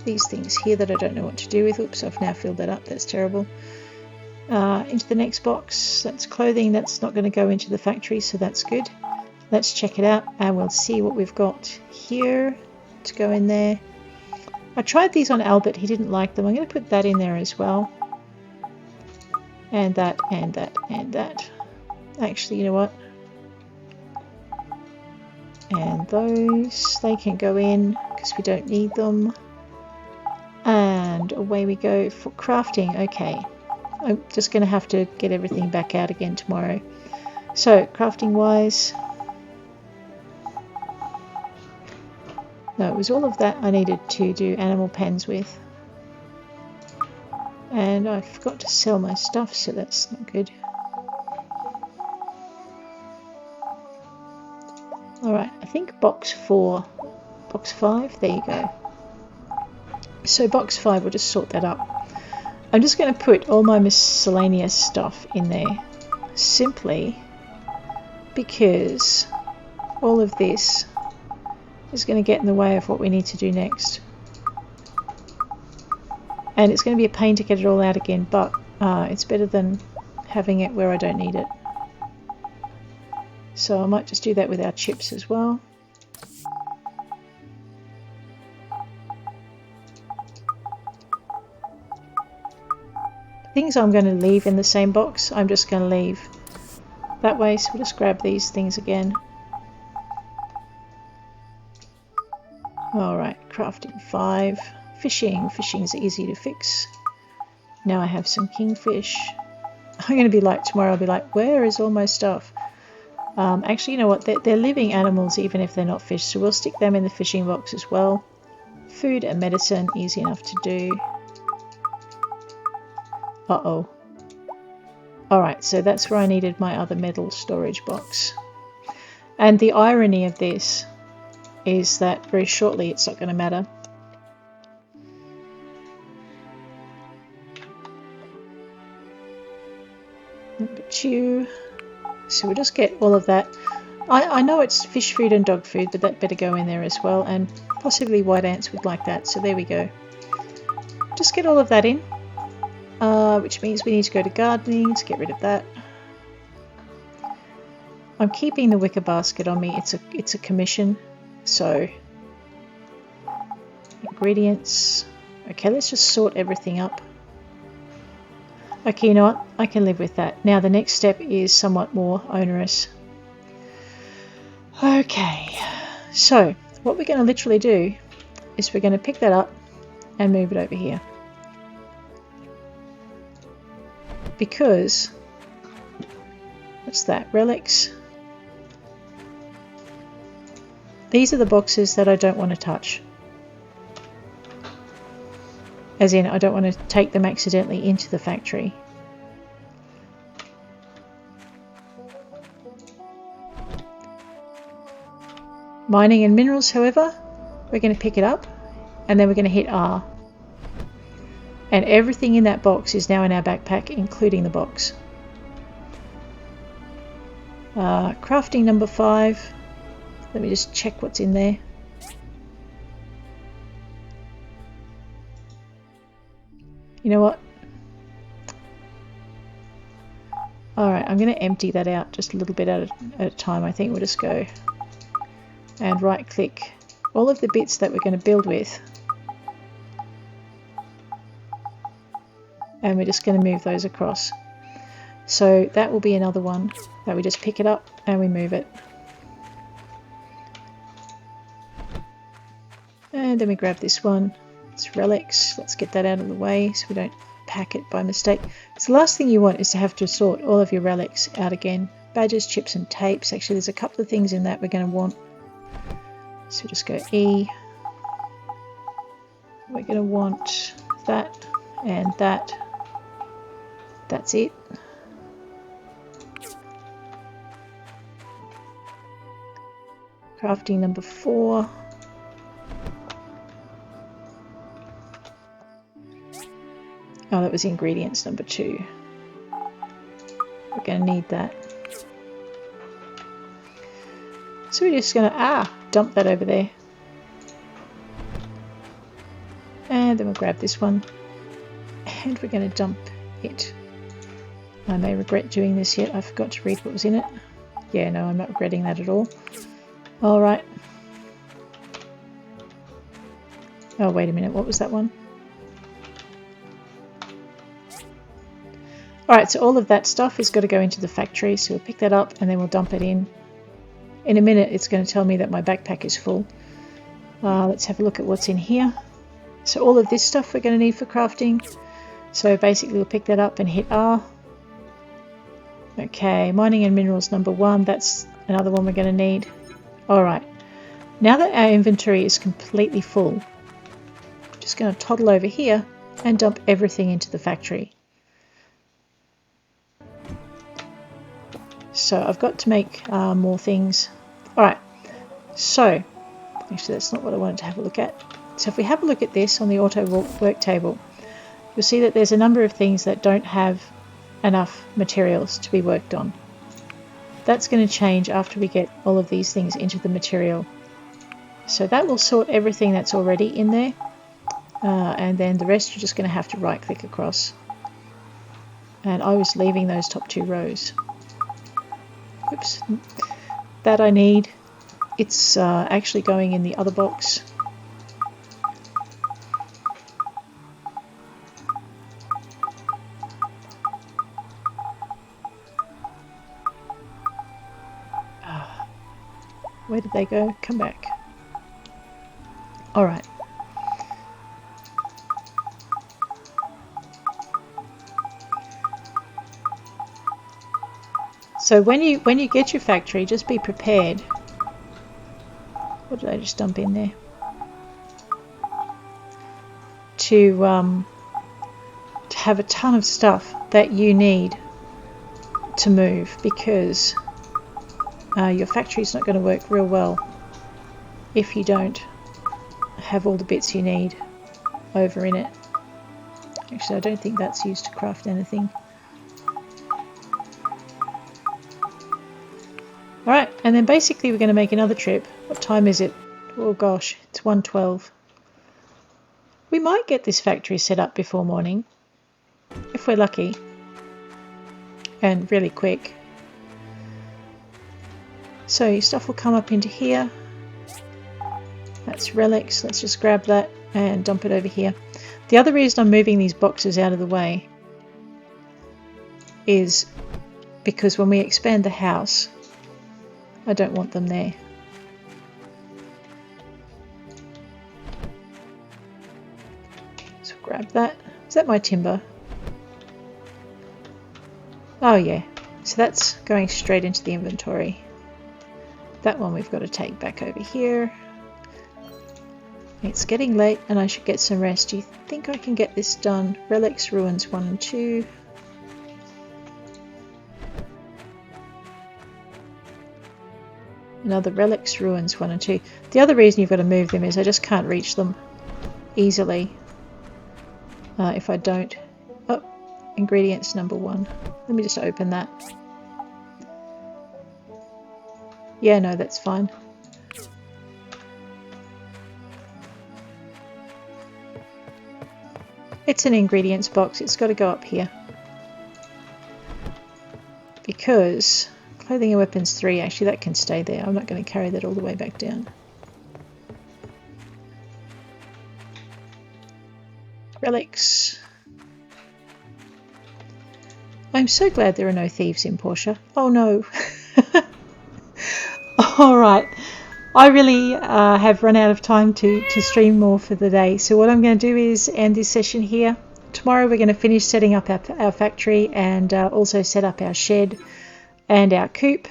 these things here that I don't know what to do with. Oops, I've now filled that up. That's terrible. Into the next box. That's clothing. That's not going to go into the factory, so that's good. Let's check it out and we'll see what we've got here to go in there. I tried these on Albert. He didn't like them. I'm going to put that in there as well. And that, and that, and that. Actually, you know what? And those, they can go in because we don't need them. And away we go for crafting. Okay. I'm just going to have to get everything back out again tomorrow. So, crafting wise... No, it was all of that I needed to do animal pens with. And I forgot to sell my stuff, so that's not good. Alright, I think box 4, box 5, there you go. So box 5, we'll just sort that up. I'm just going to put all my miscellaneous stuff in there, simply because all of this is going to get in the way of what we need to do next. And it's going to be a pain to get it all out again, but it's better than having it where I don't need it. So I might just do that with our chips as well. Things I'm going to leave in the same box, I'm just going to leave that way. So we'll just grab these things again. Alright, crafting 5. Fishing. Fishing's easy to fix. Now I have some kingfish. I'm going to be like, tomorrow I'll be like, where is all my stuff? Actually, you know what? They're living animals even if they're not fish, so we'll stick them in the fishing box as well. Food and medicine, easy enough to do. Uh-oh. Alright, so that's where I needed my other metal storage box. And the irony of this is that very shortly it's not going to matter. Number 2. So we'll just get all of that. I know it's fish food and dog food, but that better go in there as well, and possibly white ants would like that, so there we go. Just get all of that in, which means we need to go to gardening to get rid of that. I'm keeping the wicker basket on me. It's a commission. So, ingredients. Okay, let's just sort everything up. Okay, you know what? I can live with that. Now the next step is somewhat more onerous. Okay, so what we're going to literally do is we're going to pick that up and move it over here. Because, what's that? Relics. These are the boxes that I don't want to touch. As in, I don't want to take them accidentally into the factory. Mining and minerals, however, we're going to pick it up and then we're going to hit R. And everything in that box is now in our backpack, including the box. Crafting number 5. Let me just check what's in there. You know what? Alright, I'm going to empty that out just a little bit at a time. I think we'll just go and right click all of the bits that we're going to build with. And we're just going to move those across. So that will be another one that we just pick it up and we move it. And then we grab this one. It's relics. Let's get that out of the way so we don't pack it by mistake. So the last thing you want is to have to sort all of your relics out again. Badges, chips and tapes. Actually, there's a couple of things in that we're going to want. So we'll just go E. We're going to want that and that. That's it. Crafting number 4. Oh, that was ingredients number 2. We're going to need that. So we're just going to dump that over there. And then we'll grab this one. And we're going to dump it. I may regret doing this yet. I forgot to read what was in it. Yeah, no, I'm not regretting that at all. Alright. Oh, wait a minute. What was that one? Alright, so all of that stuff is got to go into the factory. So we'll pick that up and then we'll dump it in. In a minute, it's going to tell me that my backpack is full. Let's have a look at what's in here. So all of this stuff we're going to need for crafting. So basically we'll pick that up and hit R. Okay, mining and minerals number 1. That's another one we're going to need. Alright, now that our inventory is completely full, I'm just going to toddle over here and dump everything into the factory. So I've got to make more things. Alright, so actually that's not what I wanted to have a look at. So if we have a look at this on the auto work table, you'll see that there's a number of things that don't have enough materials to be worked on. That's going to change after we get all of these things into the material. So that will sort everything that's already in there. And then the rest you're just going to have to right click across. And I was leaving those top 2 rows. Oops. That I need. It's actually going in the other box. Where did they go? Come back. Alright. So when you get your factory, just be prepared. What did I just dump in there? To have a ton of stuff that you need to move, because your factory's not going to work real well if you don't have all the bits you need over in it. Actually, I don't think that's used to craft anything. Alright, and then basically we're going to make another trip. What time is it? Oh gosh, it's 1:12. We might get this factory set up before morning, if we're lucky, and really quick. So your stuff will come up into here. That's relics. Let's just grab that and dump it over here. The other reason I'm moving these boxes out of the way is because when we expand the house, I don't want them there. So grab that. Is that my timber? Oh yeah. So that's going straight into the inventory. That one we've got to take back over here. It's getting late and I should get some rest. Do you think I can get this done? Relics, Ruins 1 and 2. Another Relics, Ruins 1 and 2. The other reason you've got to move them is I just can't reach them easily if I don't. Oh, ingredients number 1. Let me just open that. Yeah, no, that's fine. It's an ingredients box. It's got to go up here. Because clothing and weapons 3, actually that can stay there. I'm not going to carry that all the way back down. Relics. I'm so glad there are no thieves in Portia. Oh no. Alright, I really have run out of time to stream more for the day. So what I'm going to do is end this session here. Tomorrow we're going to finish setting up our factory and also set up our shed and our coop.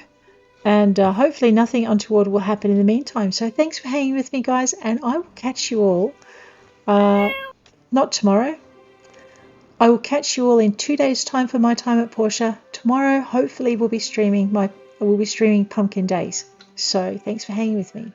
And hopefully nothing untoward will happen in the meantime. So thanks for hanging with me, guys. And I will catch you all, not tomorrow. I will catch you all in 2 days' time for my time at Portia. Tomorrow, hopefully, we'll be streaming Pumpkin Days. So thanks for hanging with me.